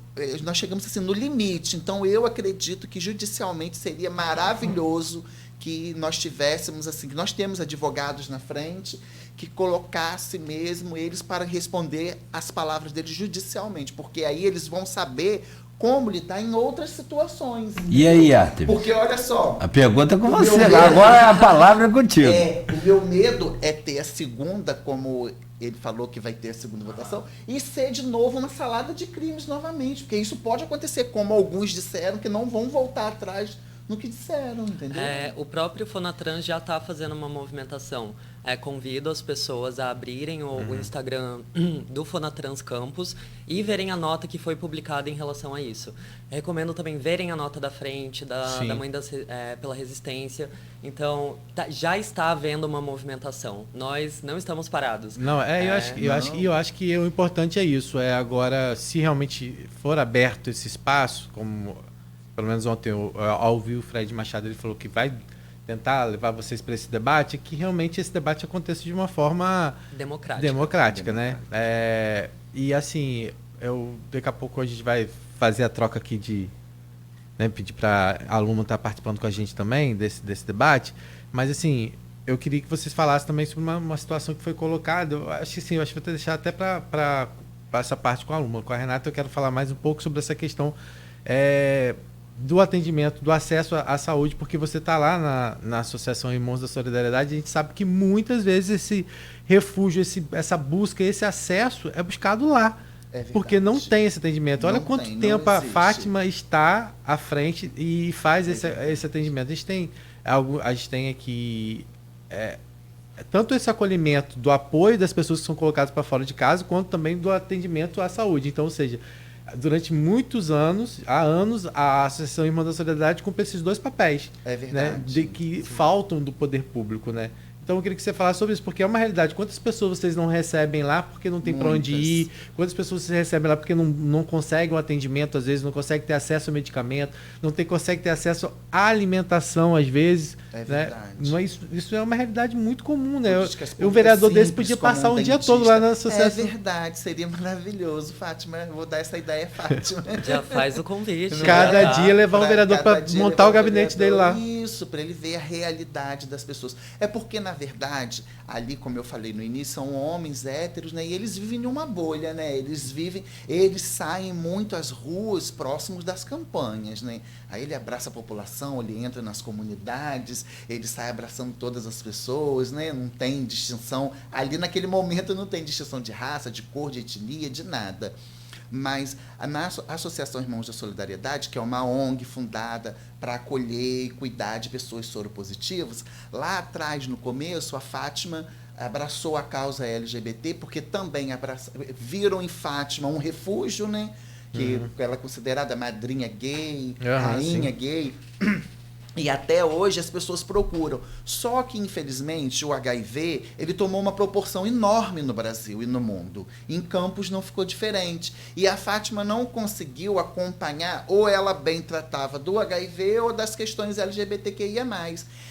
Nós chegamos assim no limite. Então, eu acredito que judicialmente seria maravilhoso que nós tivéssemos, assim, que nós temos advogados na frente, que colocasse mesmo eles para responder as palavras deles judicialmente, porque aí eles vão saber como lidar em outras situações. E aí, Arthur? Porque, olha só... A pergunta é com você, agora a palavra é contigo. O meu medo é ter a segunda, como ele falou que vai ter a segunda votação, e ser de novo uma salada de crimes novamente, porque isso pode acontecer, como alguns disseram, que não vão voltar atrás no que disseram, entendeu? O próprio Fonatrans já está fazendo uma movimentação. Convido as pessoas a abrirem o Instagram do Fonatrans Campus e verem a nota que foi publicada em relação a isso. Recomendo também verem a nota da frente, da Mãe pela Resistência. Então, já está havendo uma movimentação. Nós não estamos parados. Não, eu acho que o importante é isso. Agora, se realmente for aberto esse espaço, como... Pelo menos ontem, ao ouvir o Fred Machado, ele falou que vai tentar levar vocês para esse debate, é que realmente esse debate aconteça de uma forma democrática, né? E assim, daqui a pouco a gente vai fazer a troca aqui de... Né, pedir para a aluna estar participando com a gente também desse debate, mas assim, eu queria que vocês falassem também sobre uma situação que foi colocada. Eu acho que sim, eu acho que vou deixar até para essa parte com a aluna. Com a Renata eu quero falar mais um pouco sobre essa questão do atendimento, do acesso à saúde, porque você está lá na Associação Irmãos da Solidariedade, a gente sabe que muitas vezes esse refúgio, essa busca, esse acesso é buscado lá. Porque não tem esse atendimento. Olha quanto tempo a Fátima está à frente e faz esse atendimento. A gente tem aqui tanto esse acolhimento do apoio das pessoas que são colocadas para fora de casa, quanto também do atendimento à saúde. Então, ou seja, durante muitos anos, a Associação Irmã da Solidariedade cumpre esses dois papéis, né, que faltam do poder público, né? Então eu queria que você falasse sobre isso, porque é uma realidade. Quantas pessoas vocês não recebem lá porque não tem para onde ir? Quantas pessoas vocês recebem lá porque não conseguem um atendimento, às vezes, não conseguem ter acesso ao medicamento, não conseguem ter acesso à alimentação, às vezes. Mas isso é uma realidade muito comum, né? Um vereador desse podia passar um dia todo lá na associação. É verdade, seria maravilhoso, Fátima. Eu vou dar essa ideia, Fátima. Já faz o convite. Cada dia levar um vereador para montar o gabinete dele lá. Isso, para ele ver a realidade das pessoas. É porque, na verdade, ali, como eu falei no início, são homens héteros, né? E eles vivem em uma bolha, né? Eles saem muito às ruas próximos das campanhas, né? Aí ele abraça a população, ele entra nas comunidades, ele sai abraçando todas as pessoas, né? Não tem distinção. Ali, naquele momento, não tem distinção de raça, de cor, de etnia, de nada. Mas na Associação Irmãos da Solidariedade, que é uma ONG fundada para acolher e cuidar de pessoas soropositivas, lá atrás, no começo, a Fátima abraçou a causa LGBT, porque também viram em Fátima um refúgio, né? Que ela é considerada madrinha gay, rainha gay. E até hoje as pessoas procuram. Só que, infelizmente, o HIV, ele tomou uma proporção enorme no Brasil e no mundo. Em Campos não ficou diferente. E a Fátima não conseguiu acompanhar, ou ela bem tratava do HIV ou das questões LGBTQIA+.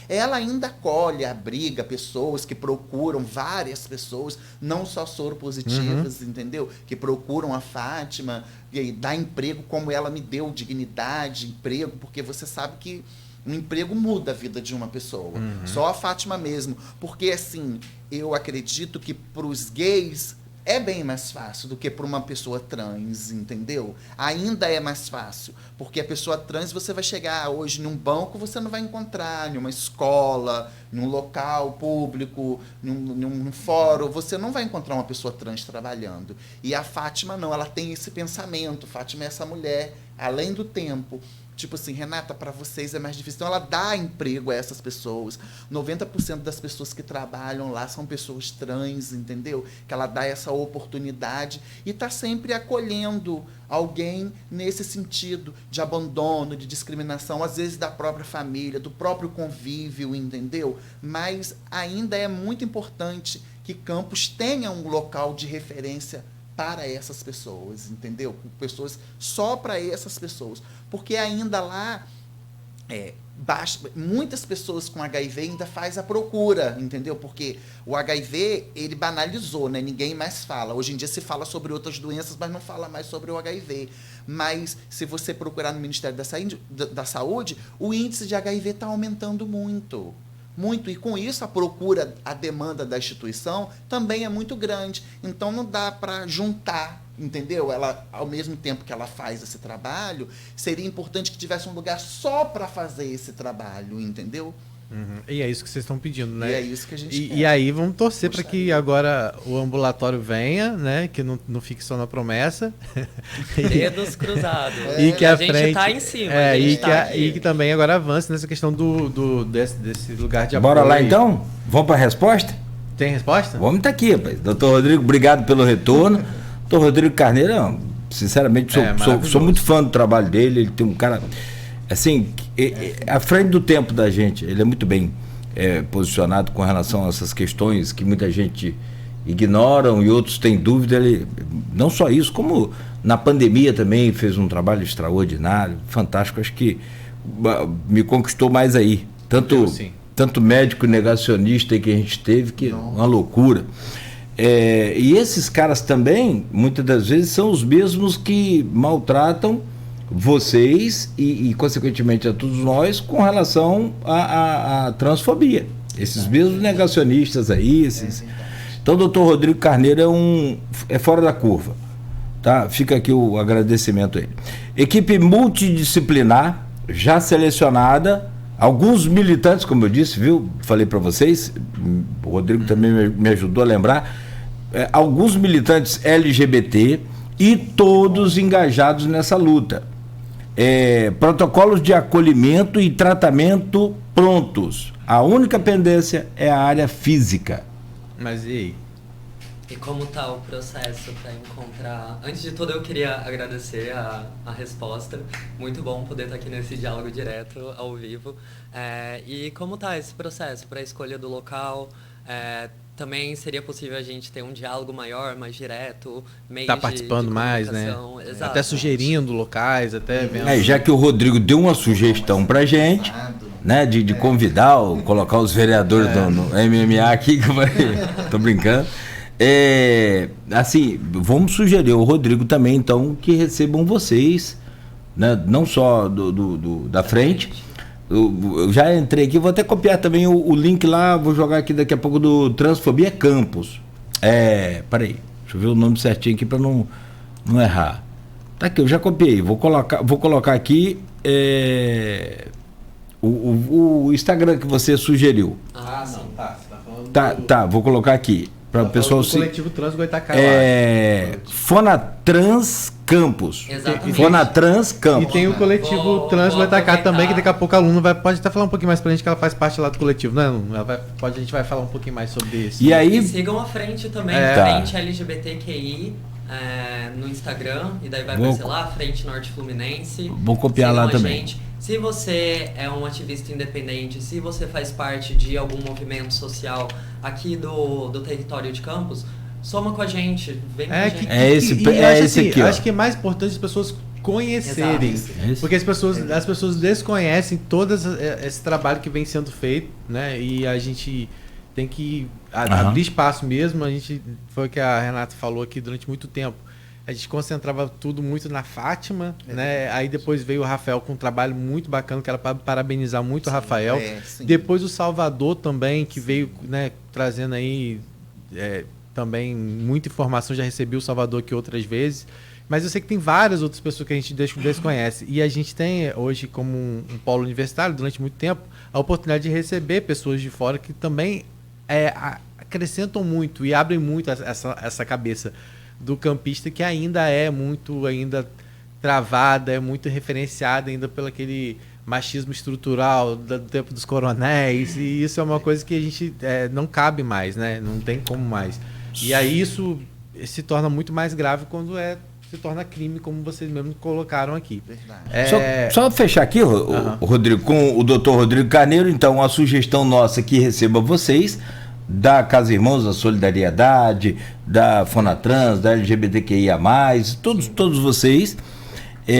Ela ainda acolhe, abriga pessoas que procuram, várias pessoas, não só soropositivas, entendeu? Que procuram a Fátima, e dá emprego, como ela me deu dignidade, emprego, porque você sabe que um emprego muda a vida de uma pessoa. Só a Fátima mesmo. Porque, assim, eu acredito que para os gays é bem mais fácil do que para uma pessoa trans, entendeu? Ainda é mais fácil. Porque a pessoa trans, você vai chegar hoje num banco, você não vai encontrar, numa escola, num local público, num fórum, você não vai encontrar uma pessoa trans trabalhando. E a Fátima não, ela tem esse pensamento. Fátima é essa mulher, além do tempo. Tipo assim, Renata, para vocês é mais difícil. Então, ela dá emprego a essas pessoas. 90% das pessoas que trabalham lá são pessoas trans, entendeu? Que ela dá essa oportunidade e está sempre acolhendo alguém nesse sentido de abandono, de discriminação, às vezes da própria família, do próprio convívio, entendeu? Mas ainda é muito importante que Campos tenha um local de referência para essas pessoas, entendeu? Pessoas só para essas pessoas. Porque ainda lá, muitas pessoas com HIV ainda faz a procura, entendeu? Porque o HIV, ele banalizou, né? Ninguém mais fala. Hoje em dia se fala sobre outras doenças, mas não fala mais sobre o HIV. Mas se você procurar no Ministério da Saúde, o índice de HIV está aumentando muito. Muito, e com isso a procura, a demanda da instituição também é muito grande. Então não dá para juntar, entendeu? Ela, ao mesmo tempo que ela faz esse trabalho, seria importante que tivesse um lugar só para fazer esse trabalho, entendeu? E é isso que vocês estão pedindo, né? E é isso que a gente quer. E aí vamos torcer para que agora o ambulatório venha, né? Que não fique só na promessa. Dedos cruzados. E que a gente tá em cima. E que também agora avance nessa questão desse lugar de apoio. Bora lá então? Vamos para a resposta? Tem resposta? Vamos estar aqui, rapaz. Doutor Rodrigo, obrigado pelo retorno. Doutor Rodrigo Carneiro, sinceramente, sou muito fã do trabalho dele. Ele tem um cara... Assim, à frente do tempo da gente, ele é muito bem posicionado com relação a essas questões que muita gente ignoram e outros têm dúvida. Ele, não só isso, como na pandemia também fez um trabalho extraordinário, fantástico. Acho que me conquistou mais aí, tanto tanto médico negacionista que a gente teve, que é uma loucura. E esses caras também, muitas das vezes, são os mesmos que maltratam vocês e consequentemente, a todos nós com relação à transfobia. Esses mesmos negacionistas aí. Então, o doutor Rodrigo Carneiro é fora da curva. Tá? Fica aqui o agradecimento a ele. Equipe multidisciplinar, já selecionada. Alguns militantes, como eu disse, viu? Falei para vocês, o Rodrigo também me ajudou a lembrar. Alguns militantes LGBT e todos engajados nessa luta. Protocolos de acolhimento e tratamento prontos. A única pendência é a área física. Mas e aí? E como está o processo para encontrar... Antes de tudo, eu queria agradecer a resposta. Muito bom poder estar aqui nesse diálogo direto, ao vivo. E como está esse processo para a escolha do local? Também seria possível a gente ter um diálogo maior, mais direto, meios tá participando de mais, né? Exato. Até sugerindo locais, até vendo... Já que o Rodrigo deu uma sugestão pra gente, né, de convidar, colocar os vereadores no MMA aqui, que vai... Tô brincando. Assim, vamos sugerir ao Rodrigo também, então, que recebam vocês, né, não só da frente. Eu já entrei aqui, vou até copiar também o link lá, vou jogar aqui daqui a pouco do Transfobia Campus. Peraí, deixa eu ver o nome certinho aqui para não errar. Tá aqui, eu já copiei, vou colocar aqui o Instagram que você sugeriu. Não, você tá falando Tá, vou colocar aqui para o pessoal se... coletivo Trans Goitacá. Fonatrans Campus. Exatamente. Fonatrans Campus. E tem o coletivo Trans Goitacá também, que daqui a pouco a aluna pode até falar um pouquinho mais pra gente, que ela faz parte lá do coletivo, né? A gente vai falar um pouquinho mais sobre isso. E aí... sigam a frente também, Frente LGBTQI no Instagram, e daí vai aparecer lá, Frente Norte Fluminense. Vou copiar lá também. Gente. Se você é um ativista independente, se você faz parte de algum movimento social aqui do território de Campos, soma com a gente, vem com a gente. Esse aqui, ó. Acho que é mais importante as pessoas conhecerem. Porque as pessoas desconhecem todo esse trabalho que vem sendo feito, né? E a gente tem que abrir espaço mesmo. A gente, foi o que a Renata falou aqui durante muito tempo. A gente concentrava tudo muito na Fátima, né? Aí depois veio o Rafael com um trabalho muito bacana, quero parabenizar muito o Rafael. Depois o Salvador também, que veio, né, trazendo aí também muita informação, já recebi o Salvador aqui outras vezes. Mas eu sei que tem várias outras pessoas que a gente desconhece. E a gente tem hoje, como um polo universitário, durante muito tempo, a oportunidade de receber pessoas de fora que também acrescentam muito e abrem muito essa cabeça do campista, que ainda é muito travada, é muito referenciada ainda pelo aquele machismo estrutural do tempo dos coronéis, e isso é uma coisa que a gente não cabe mais, né? Não tem como mais. E aí isso se torna muito mais grave quando se torna crime, como vocês mesmos colocaram aqui. Só fechar aqui, Rodrigo, com o doutor Rodrigo Carneiro, então a sugestão nossa que receba vocês da Casa Irmãos da Solidariedade, da Fonatrans, da LGBTQIA+, todos vocês,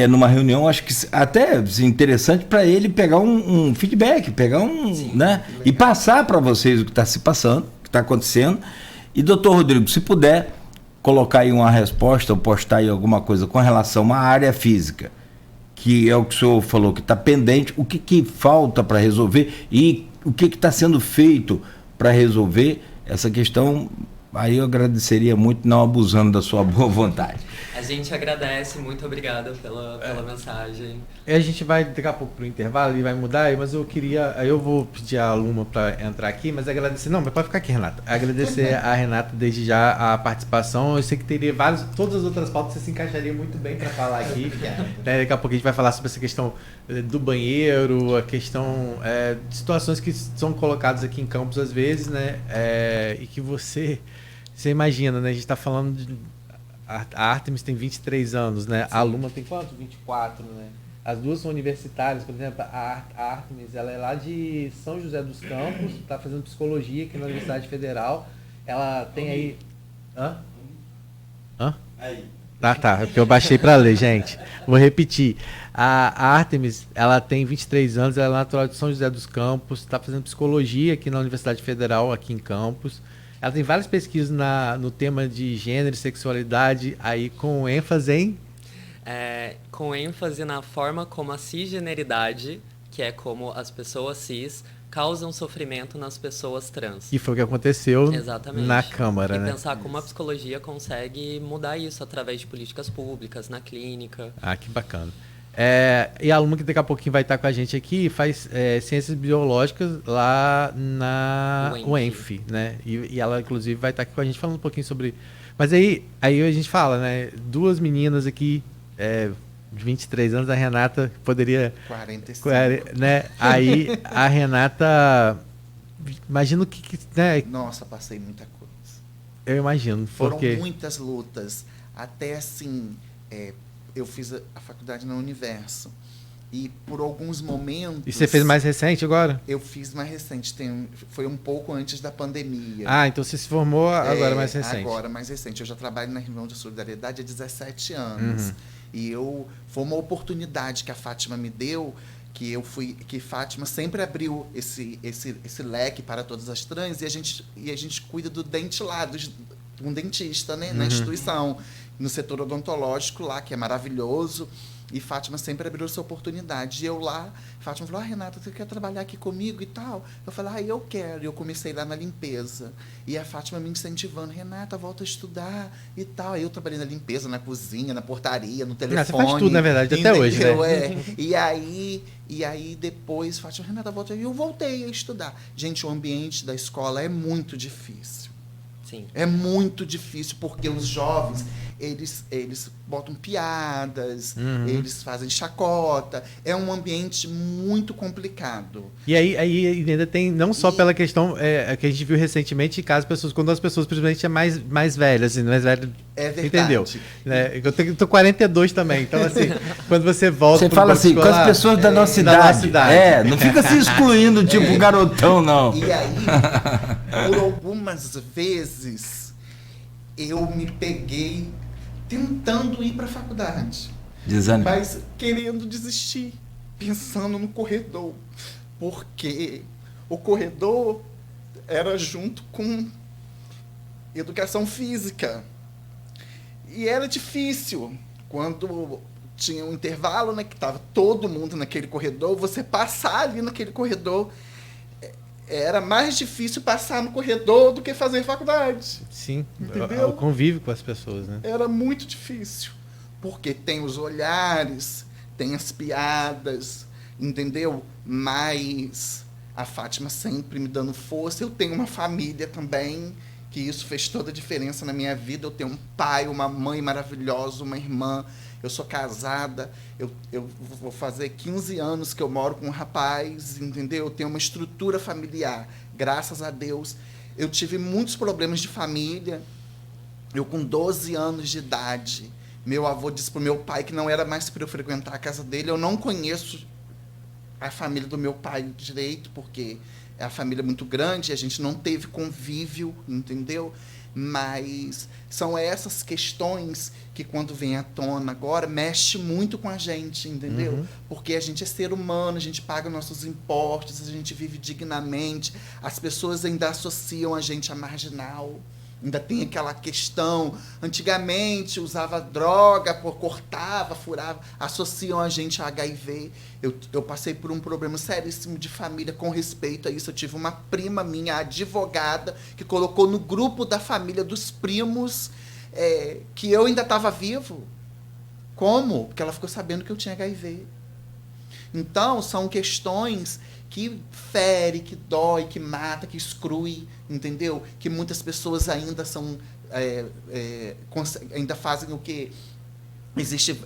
numa reunião, acho que até interessante para ele pegar um feedback, né? E passar para vocês o que está se passando, o que está acontecendo. E, doutor Rodrigo, se puder colocar aí uma resposta ou postar aí alguma coisa com relação à área física, que é o que o senhor falou que está pendente, o que falta para resolver e o que está sendo feito para resolver essa questão, aí eu agradeceria muito, não abusando da sua boa vontade. A gente agradece, muito obrigado pela mensagem. A gente vai daqui a pouco para o intervalo e vai mudar, mas eu vou pedir a Luma para entrar aqui, mas agradecer, não, mas pode ficar aqui, Renata. Agradecer a Renata desde já a participação. Eu sei que teria todas as outras pautas você se encaixaria muito bem para falar aqui. Daqui a pouco a gente vai falar sobre essa questão do banheiro, a questão de situações que são colocadas aqui em Campos às vezes, né? E que você imagina, né? A gente está falando de... A Artemis tem 23 anos, né? Sim. A Luma tem quanto? 24, né? As duas são universitárias, por exemplo, a Artemis, ela é lá de São José dos Campos, está fazendo psicologia aqui na Universidade Federal. Ela tem aí... Hã? Tá, porque eu baixei para ler, gente. Vou repetir. A Artemis, ela tem 23 anos, ela é natural de São José dos Campos, está fazendo psicologia aqui na Universidade Federal, aqui em Campos. Ela tem várias pesquisas no tema de gênero e sexualidade, aí com ênfase em... Com ênfase na forma como a cisgeneridade, que é como as pessoas cis, causam sofrimento nas pessoas trans. E foi o que aconteceu Exatamente. Na Câmara, né? E pensar como a psicologia consegue mudar isso através de políticas públicas, na clínica. Ah, que bacana. E a aluna que daqui a pouquinho vai estar com a gente aqui faz Ciências Biológicas lá na UENF, né? E ela, inclusive, vai estar aqui com a gente falando um pouquinho sobre... Mas aí a gente fala, né? Duas meninas aqui... de 23 anos, a Renata poderia... 45. Né? Aí a Renata... Imagino que né? Nossa, passei muita coisa. Eu imagino. Foram muitas lutas. Até assim, eu fiz a faculdade na Universo. E por alguns momentos... E você fez mais recente agora? Eu fiz mais recente. Foi um pouco antes da pandemia. Ah, então você se formou agora mais recente. Agora mais recente. Eu já trabalho na Irmão de Solidariedade há 17 anos. E foi uma oportunidade que a Fátima me deu, que Fátima sempre abriu esse leque para todas as trans, e a gente cuida do dente lá, um dentista, né, na instituição, no setor odontológico lá, que é maravilhoso. E Fátima sempre abriu essa oportunidade. E eu lá, Fátima falou, Renata, você quer trabalhar aqui comigo e tal? Eu falei, eu quero. E eu comecei lá na limpeza. E a Fátima me incentivando, Renata, volta a estudar e tal. Aí eu trabalhei na limpeza, na cozinha, na portaria, no telefone. Você faz tudo, na verdade, até hoje, né? E aí depois, Fátima, Renata, volta. E eu voltei a estudar. Gente, o ambiente da escola é muito difícil. Sim. É muito difícil, porque os jovens, eles botam piadas, eles fazem chacota. É um ambiente muito complicado. E aí ainda tem, não só pela questão que a gente viu recentemente, quando as pessoas, principalmente, mais velhas, assim, mais velhas. É verdade. Entendeu? Eu tô 42 também, então assim, quando você volta... Você fala assim, com as pessoas da nossa idade. Não fica se excluindo, tipo garotão, não. E aí, por algumas vezes, eu me peguei tentando ir para a faculdade. Desânimo. Mas querendo desistir, pensando no corredor. Porque o corredor era junto com educação física. E era difícil. Quando tinha um intervalo, né, que estava todo mundo naquele corredor, você passar ali naquele corredor, era mais difícil passar no corredor do que fazer faculdade. Sim, entendeu? O convívio com as pessoas, né? Era muito difícil, porque tem os olhares, tem as piadas, entendeu? Mas a Fátima sempre me dando força. Eu tenho uma família também, que isso fez toda a diferença na minha vida. Eu tenho um pai, uma mãe maravilhosa, uma irmã. Eu sou casada, eu vou fazer 15 anos que eu moro com um rapaz, entendeu? Eu tenho uma estrutura familiar, graças a Deus. Eu tive muitos problemas de família. Eu, com 12 anos de idade, meu avô disse para o meu pai que não era mais para eu frequentar a casa dele. Eu não conheço a família do meu pai direito, porque é a família muito grande, a gente não teve convívio, entendeu? Mas são essas questões que, quando vem à tona agora, mexe muito com a gente, entendeu? Porque a gente é ser humano, a gente paga nossos impostos, a gente vive dignamente. As pessoas ainda associam a gente a marginal. Ainda tem aquela questão, antigamente usava droga, cortava, furava, associam a gente a HIV. Eu passei por um problema seríssimo de família com respeito a isso. Eu tive uma prima minha, advogada, que colocou no grupo da família dos primos que eu ainda estava vivo. Como? Porque ela ficou sabendo que eu tinha HIV. Então, são questões que fere, que dói, que mata, que exclui, entendeu? Que muitas pessoas ainda são ainda fazem o que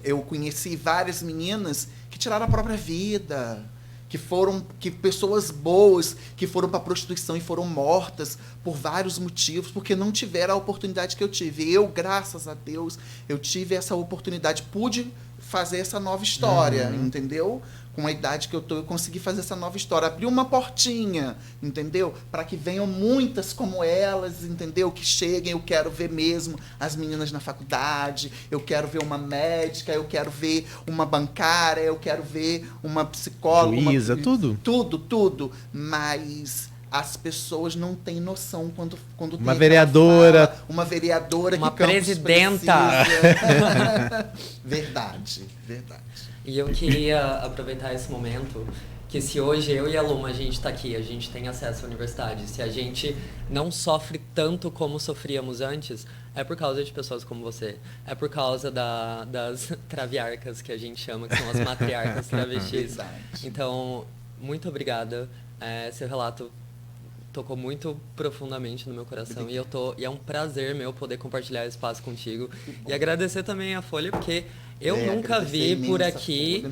eu conheci várias meninas que tiraram a própria vida, que pessoas boas que foram para a prostituição e foram mortas por vários motivos, porque não tiveram a oportunidade que eu tive. Eu, graças a Deus, eu tive essa oportunidade, pude fazer essa nova história, entendeu? Com a idade que eu tô, eu consegui fazer essa nova história. Abrir uma portinha, entendeu? Para que venham muitas como elas, entendeu? Que cheguem, eu quero ver mesmo as meninas na faculdade, eu quero ver uma médica, eu quero ver uma bancária, eu quero ver uma psicóloga. Juíza, tudo? Tudo. Mas as pessoas não têm noção quando tem uma vereadora. Fala, uma vereadora uma que Campos presidenta. Verdade. E eu queria aproveitar esse momento que se hoje eu e a Luma a gente está aqui, a gente tem acesso à universidade, se a gente não sofre tanto como sofríamos antes, é por causa de pessoas como você. É por causa das traviarcas que a gente chama, que são as matriarcas travestis. Então, muito obrigada. Seu relato tocou muito profundamente no meu coração e é um prazer meu poder compartilhar esse espaço contigo e agradecer também a Folha, porque eu nunca vi por aqui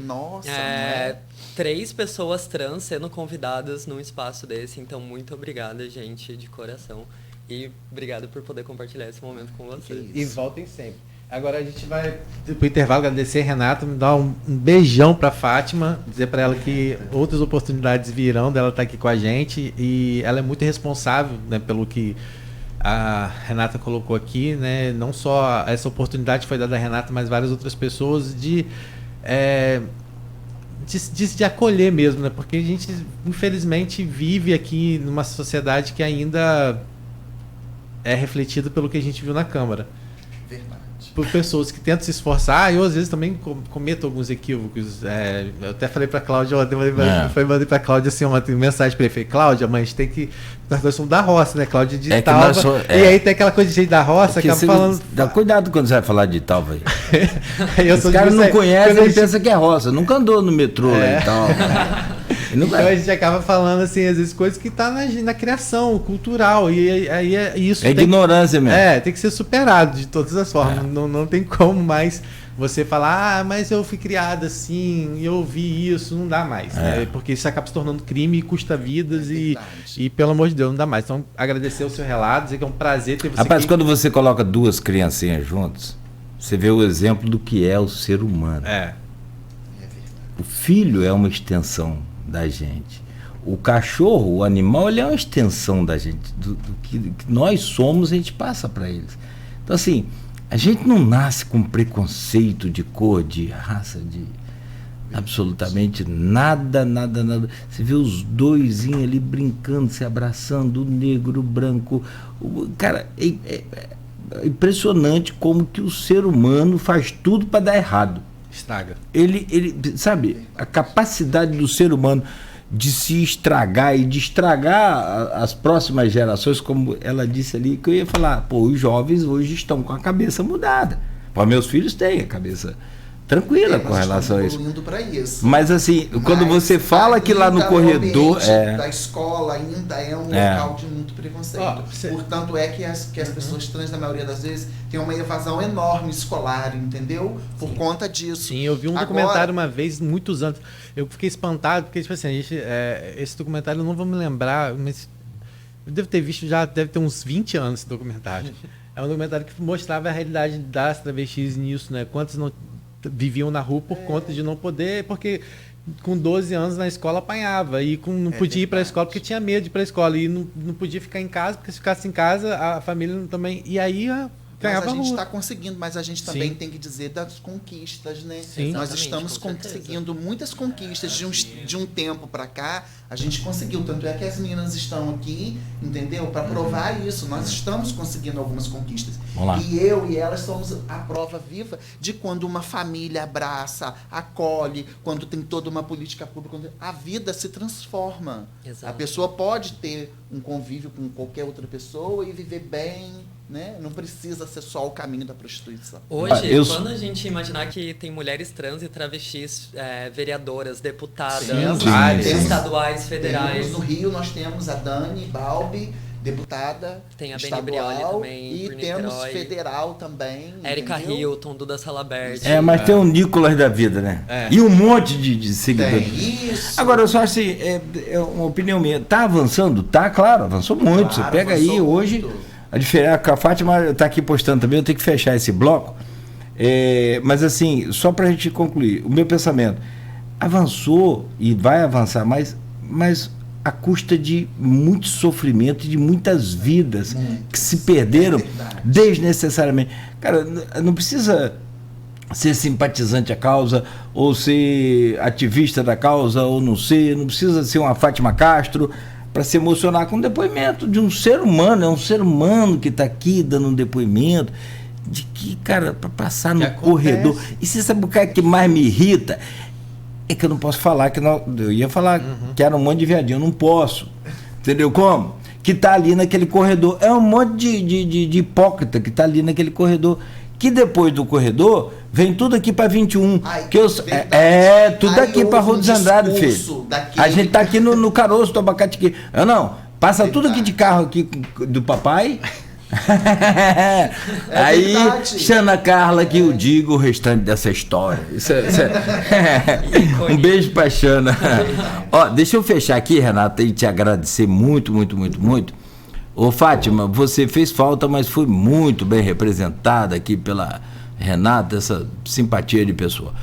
3 pessoas trans sendo convidadas num espaço desse, então muito obrigada, gente, de coração, e obrigado por poder compartilhar esse momento com vocês. E voltem sempre. Agora a gente vai pro intervalo agradecer a Renata, me dar um beijão pra Fátima, dizer pra ela que outras oportunidades virão dela estar aqui com a gente, e ela é muito responsável, né, pelo que a Renata colocou aqui, né? Não só essa oportunidade foi dada a Renata, mas várias outras pessoas de acolher mesmo, né? Porque a gente infelizmente vive aqui numa sociedade que ainda é refletida pelo que a gente viu na Câmara. Verdade. Por pessoas que tentam se esforçar, eu às vezes também cometo alguns equívocos. Eu até falei pra Cláudia ontem, mandei pra Cláudia assim, uma mensagem pra ele, falei, Cláudia, mas tem que... Nós somos da roça, né? Cláudia de Talva. E aí tem aquela coisa de gente da roça, acaba falando... Dá cuidado quando você vai falar de Talva aí. Os caras não conhecem, ele pensa que é roça. Nunca andou no metrô lá e tal. Então a gente acaba falando assim, às vezes, coisas que tá na criação cultural. E aí isso. É ignorância mesmo. Tem que ser superado de todas as formas. Não tem como mais você falar, mas eu fui criada assim, eu ouvi isso, não dá mais. Né? Porque isso acaba se tornando crime e custa vidas e, pelo amor de Deus, não dá mais. Então, agradecer o seu relato, dizer que é um prazer ter você Rapaz, aqui. Quando você coloca 2 criancinhas juntos, você vê o exemplo do que é o ser humano. O filho é uma extensão da gente. O cachorro, o animal, ele é uma extensão da gente. Do que nós somos, a gente passa para eles. Então, assim, a gente não nasce com preconceito de cor, de raça, de absolutamente nada. Você vê os doisinhos ali brincando, se abraçando, o negro, o branco. Cara, é impressionante como que o ser humano faz tudo para dar errado. Estraga. Ele, sabe, a capacidade do ser humano de se estragar e de estragar as próximas gerações, como ela disse ali, que eu ia falar, os jovens hoje estão com a cabeça mudada. Meus filhos têm a cabeça tranquila com relação a isso. Mas assim, quando você fala que lá no corredor da escola ainda é um local de muito preconceito. Portanto, que as pessoas trans, na maioria das vezes, têm uma evasão enorme escolar, entendeu? Por conta disso. Sim, eu vi um documentário uma vez, muitos anos. Eu fiquei espantado, porque, tipo assim, esse documentário eu não vou me lembrar, mas eu devo ter visto já, deve ter uns 20 anos esse documentário. É um documentário que mostrava a realidade das travestis nisso, né? Quantos não viviam na rua por conta de não poder, porque com 12 anos na escola apanhava e não podia ir para a escola porque tinha medo de ir para a escola e não podia ficar em casa, porque se ficasse em casa a família também, e aí mas a gente está conseguindo, mas a gente também tem que dizer das conquistas, né? Sim. Nós estamos conseguindo muitas conquistas de um tempo para cá. A gente conseguiu, tanto é que as meninas estão aqui, entendeu? Para provar isso. Nós estamos conseguindo algumas conquistas. E eu e elas somos a prova viva de quando uma família abraça, acolhe, quando tem toda uma política pública, a vida se transforma. Exato. A pessoa pode ter um convívio com qualquer outra pessoa e viver bem, né? Não precisa ser só o caminho da prostituição. Hoje, quando a gente imaginar que tem mulheres trans e travestis, vereadoras, deputadas, estaduais, federais. No Rio nós temos a Dani Balbi, deputada tem a estadual, Beni Brioli também, e temos federal também. Érica Hilton, Duda Salaberti. Mas tem o Nicolas da vida, né? E um monte de seguidores. Isso. Agora, eu só acho assim, é uma opinião minha. Tá avançando? Tá, claro, avançou muito. Você pega aí hoje... A diferença, a Fátima está aqui postando também, eu tenho que fechar esse bloco. Mas assim, só para a gente concluir, o meu pensamento avançou e vai avançar mais, mas à custa de muito sofrimento e de muitas vidas que se perderam desnecessariamente. Cara, não precisa ser simpatizante à causa, ou ser ativista da causa, ou não precisa ser uma Fátima Castro para se emocionar com um depoimento de um ser humano. É um ser humano que está aqui dando um depoimento de que, cara, para passar no corredor. E você sabe o que mais me irrita? É que eu não posso falar que eu ia falar que era um monte de viadinho, eu não posso. Entendeu como? Que tá ali naquele corredor. É um monte de hipócrita que tá ali naquele corredor. Que depois do corredor vem tudo aqui para 21. Que tudo aqui para Rua dos Andrade, filho. A gente tá aqui no caroço do abacate aqui. Passa tudo aqui de carro aqui do papai. Aí, Xana Carla, que eu digo o restante dessa história. Um beijo pra Xana. Deixa eu fechar aqui, Renata, e te agradecer muito. Ô, Fátima, você fez falta, mas foi muito bem representada aqui pela Renata, essa simpatia de pessoa.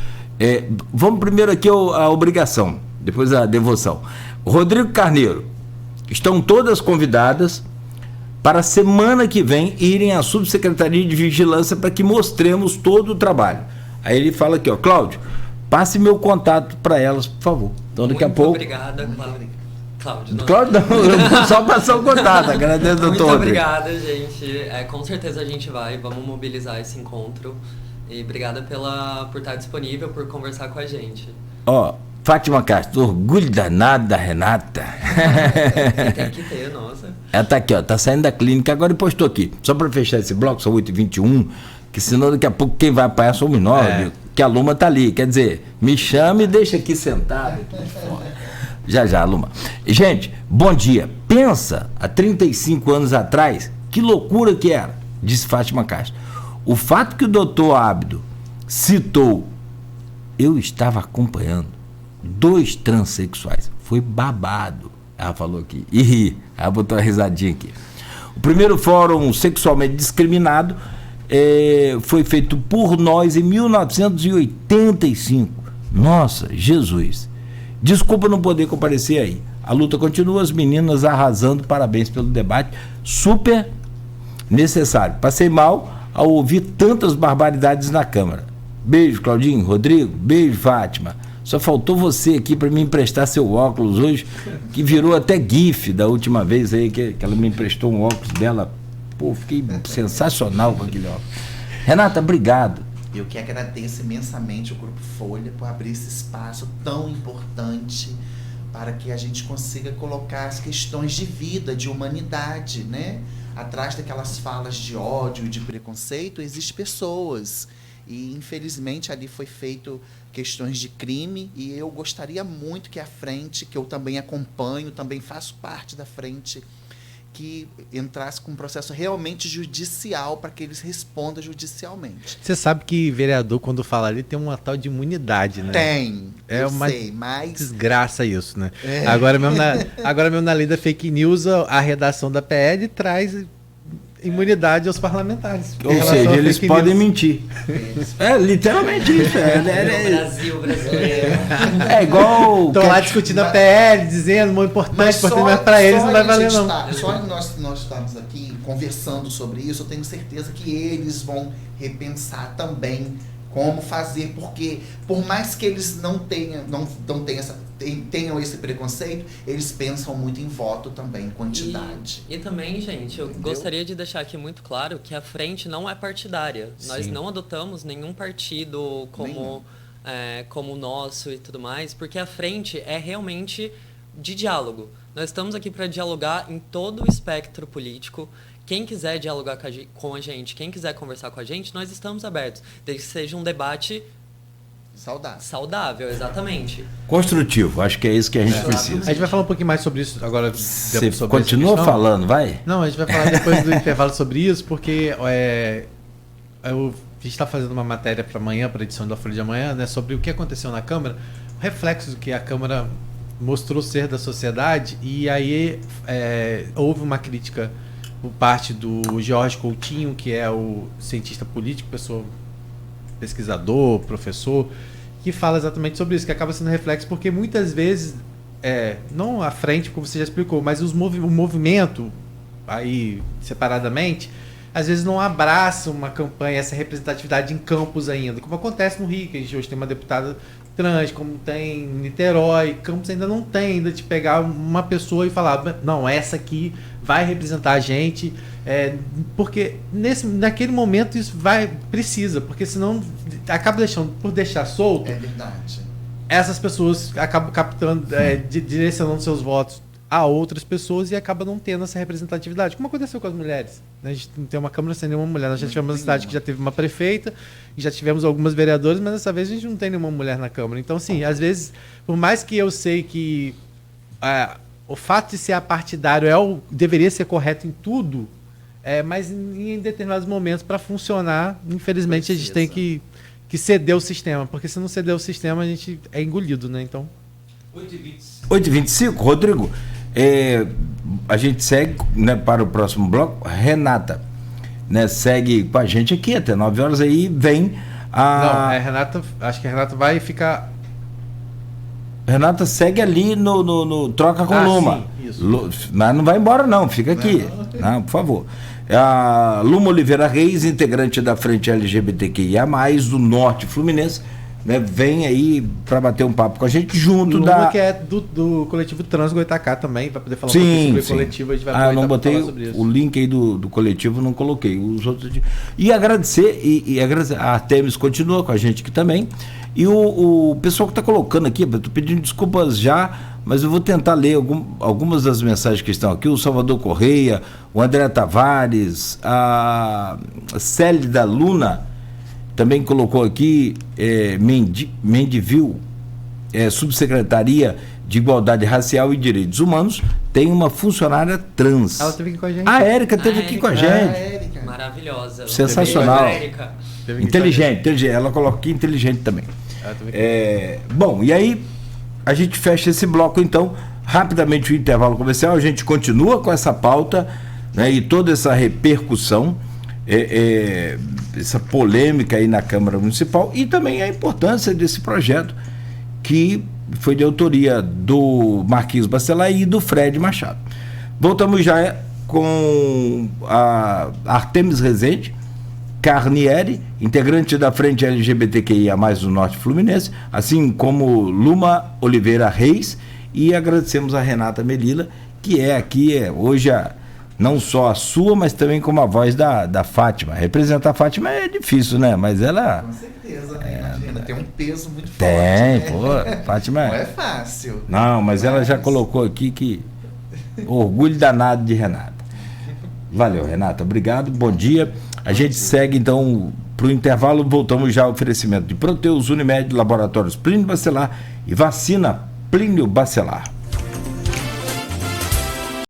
Vamos primeiro aqui a obrigação, depois a devoção. Rodrigo Carneiro, estão todas convidadas para a semana que vem irem à Subsecretaria de Vigilância para que mostremos todo o trabalho. Aí ele fala aqui, Cláudio, passe meu contato para elas, por favor. Então daqui a pouco... Obrigada, Cláudio. Cláudio, não, só passar o contato, agradeço, doutor. Muito obrigada, gente. Com certeza a gente vamos mobilizar esse encontro. E obrigada por estar disponível, por conversar com a gente. Fátima Castro, orgulho danado da Renata. Tem que ter, nossa. Ela tá aqui, tá saindo da clínica agora e postou aqui. Só para fechar esse bloco, são 8h21, que senão daqui a pouco quem vai apanhar somos nós, que a Luma tá ali. Quer dizer, me chama e deixa aqui sentado. Já, Luma. Gente, bom dia. Pensa, há 35 anos atrás, que loucura que era, disse Fátima Castro. O fato que o doutor Ábido citou, eu estava acompanhando 2 transexuais. Foi babado. Ela falou aqui. E ri. Ela botou uma risadinha aqui. O primeiro fórum sexualmente discriminado foi feito por nós em 1985. Nossa, Jesus. Desculpa não poder comparecer aí. A luta continua, as meninas arrasando. Parabéns pelo debate. Super necessário. Passei mal ao ouvir tantas barbaridades na Câmara. Beijo, Claudinho, Rodrigo. Beijo, Fátima. Só faltou você aqui para me emprestar seu óculos hoje, que virou até gif da última vez aí que ela me emprestou um óculos dela. Pô, fiquei sensacional com aquele óculos. Renata, obrigado. Eu que agradeço imensamente o Grupo Folha por abrir esse espaço tão importante para que a gente consiga colocar as questões de vida, de humanidade, né? Atrás daquelas falas de ódio e de preconceito, existem pessoas. E, infelizmente, ali foi feito questões de crime, e eu gostaria muito que a frente, que eu também acompanho, também faço parte da frente, que entrasse com um processo realmente judicial para que eles respondam judicialmente. Você sabe que vereador, quando fala ali, tem uma tal de imunidade, né? Tem, mas desgraça isso, né? Agora mesmo na lei da fake news, a redação da PL traz imunidade aos parlamentares. Ou seja, eles podem mentir. Literalmente isso. Brasil brasileiro. É igual... Estão lá discutindo a PL, dizendo muito importante, mas para eles não vai valer não. Só nós estamos aqui conversando sobre isso, eu tenho certeza que eles vão repensar também como fazer, porque por mais que eles não tenham esse preconceito, eles pensam muito em voto também, em quantidade. E também, gente, eu gostaria de deixar aqui muito claro que a frente não é partidária. Sim. Nós não adotamos nenhum partido como o nosso e tudo mais, porque a frente é realmente de diálogo. Nós estamos aqui para dialogar em todo o espectro político. Quem quiser dialogar com a gente, quem quiser conversar com a gente, nós estamos abertos. Desde que seja um debate saudável, exatamente. Construtivo, acho que é isso que a gente precisa. A gente vai falar um pouquinho mais sobre isso agora. Você continua falando, vai? Não, a gente vai falar depois do intervalo sobre isso, porque a gente está fazendo uma matéria para amanhã, para a edição da Folha de amanhã, né, sobre o que aconteceu na Câmara, o reflexo do que a Câmara mostrou ser da sociedade, e aí houve uma crítica por parte do Jorge Coutinho, que é o cientista político, pessoa pesquisador, professor, que fala exatamente sobre isso, que acaba sendo reflexo, porque muitas vezes, não à frente, como você já explicou, mas o movimento, aí separadamente, às vezes não abraça uma campanha, essa representatividade em campos ainda, como acontece no Rio, que a gente hoje tem uma deputada trans, como tem em Niterói, Campos ainda não tem, ainda de pegar uma pessoa e falar, não, essa aqui vai representar a gente, porque naquele momento isso precisa, porque senão acaba por deixar solto. É verdade. Essas pessoas acabam captando, direcionando seus votos a outras pessoas e acaba não tendo essa representatividade, como aconteceu com as mulheres. A gente não tem uma Câmara sem nenhuma mulher. Nós já tivemos uma cidade que já teve uma prefeita, já tivemos algumas vereadoras, mas dessa vez a gente não tem nenhuma mulher na Câmara. Então, sim, às vezes, por mais que eu sei que o fato de ser apartidário deveria ser correto em tudo, mas em determinados momentos, para funcionar, infelizmente, a gente tem que ceder o sistema, porque se não ceder o sistema, a gente é engolido, né? Então... 8h25, Rodrigo, a gente segue, né, para o próximo bloco. Renata, né, segue com a gente aqui até 9 horas, aí vem a... Não, Renata, acho que a Renata vai ficar... Renata segue ali no Troca com Luma. Sim, isso. Mas não vai embora não, fica aqui. Não, por favor. A Luma Oliveira Reis, integrante da Frente LGBTQIA+, do Norte Fluminense, né, vem aí para bater um papo com a gente junto Luma, que é do coletivo Trans Goitacá também, vai poder falar um pouquinho sobre o coletivo, a gente vai não botei o link aí do coletivo, não coloquei os outros. E agradecer, e agradecer, a Artemis continua com a gente aqui também, e o pessoal que está colocando aqui, estou pedindo desculpas já, mas eu vou tentar ler algumas das mensagens que estão aqui. O Salvador Correia, o André Tavares, a Célida Luna também colocou aqui, Mendivil, Subsecretaria de Igualdade Racial e Direitos Humanos, tem uma funcionária trans. Ela esteve aqui com a gente. A Érica esteve aqui com a gente. Maravilhosa. Sensacional. Inteligente. Ela coloca aqui inteligente também. Bom, e aí a gente fecha esse bloco então, rapidamente o intervalo comercial, a gente continua com essa pauta, né, e toda essa repercussão, essa polêmica aí na Câmara Municipal, e também a importância desse projeto que foi de autoria do Marquinhos Bacelar e do Fred Machado. Voltamos já com a Artemis Rezende Carnieri, integrante da Frente LGBTQIA+, do Norte Fluminense, assim como Luma Oliveira Reis, e agradecemos a Renata Melilla, que é aqui hoje não só a sua, mas também como a voz da Fátima. Representar a Fátima é difícil, né? Mas ela... Com certeza, né? Imagina, tem um peso muito forte. Tem, Fátima... Não é fácil. Não, mas ela já colocou aqui que... Orgulho danado de Renata. Valeu, Renata. Obrigado, bom dia. A gente segue, então, para o intervalo. Voltamos já ao oferecimento de Proteus, Unimed, Laboratórios Plínio Bacelar e Vacina Plínio Bacelar.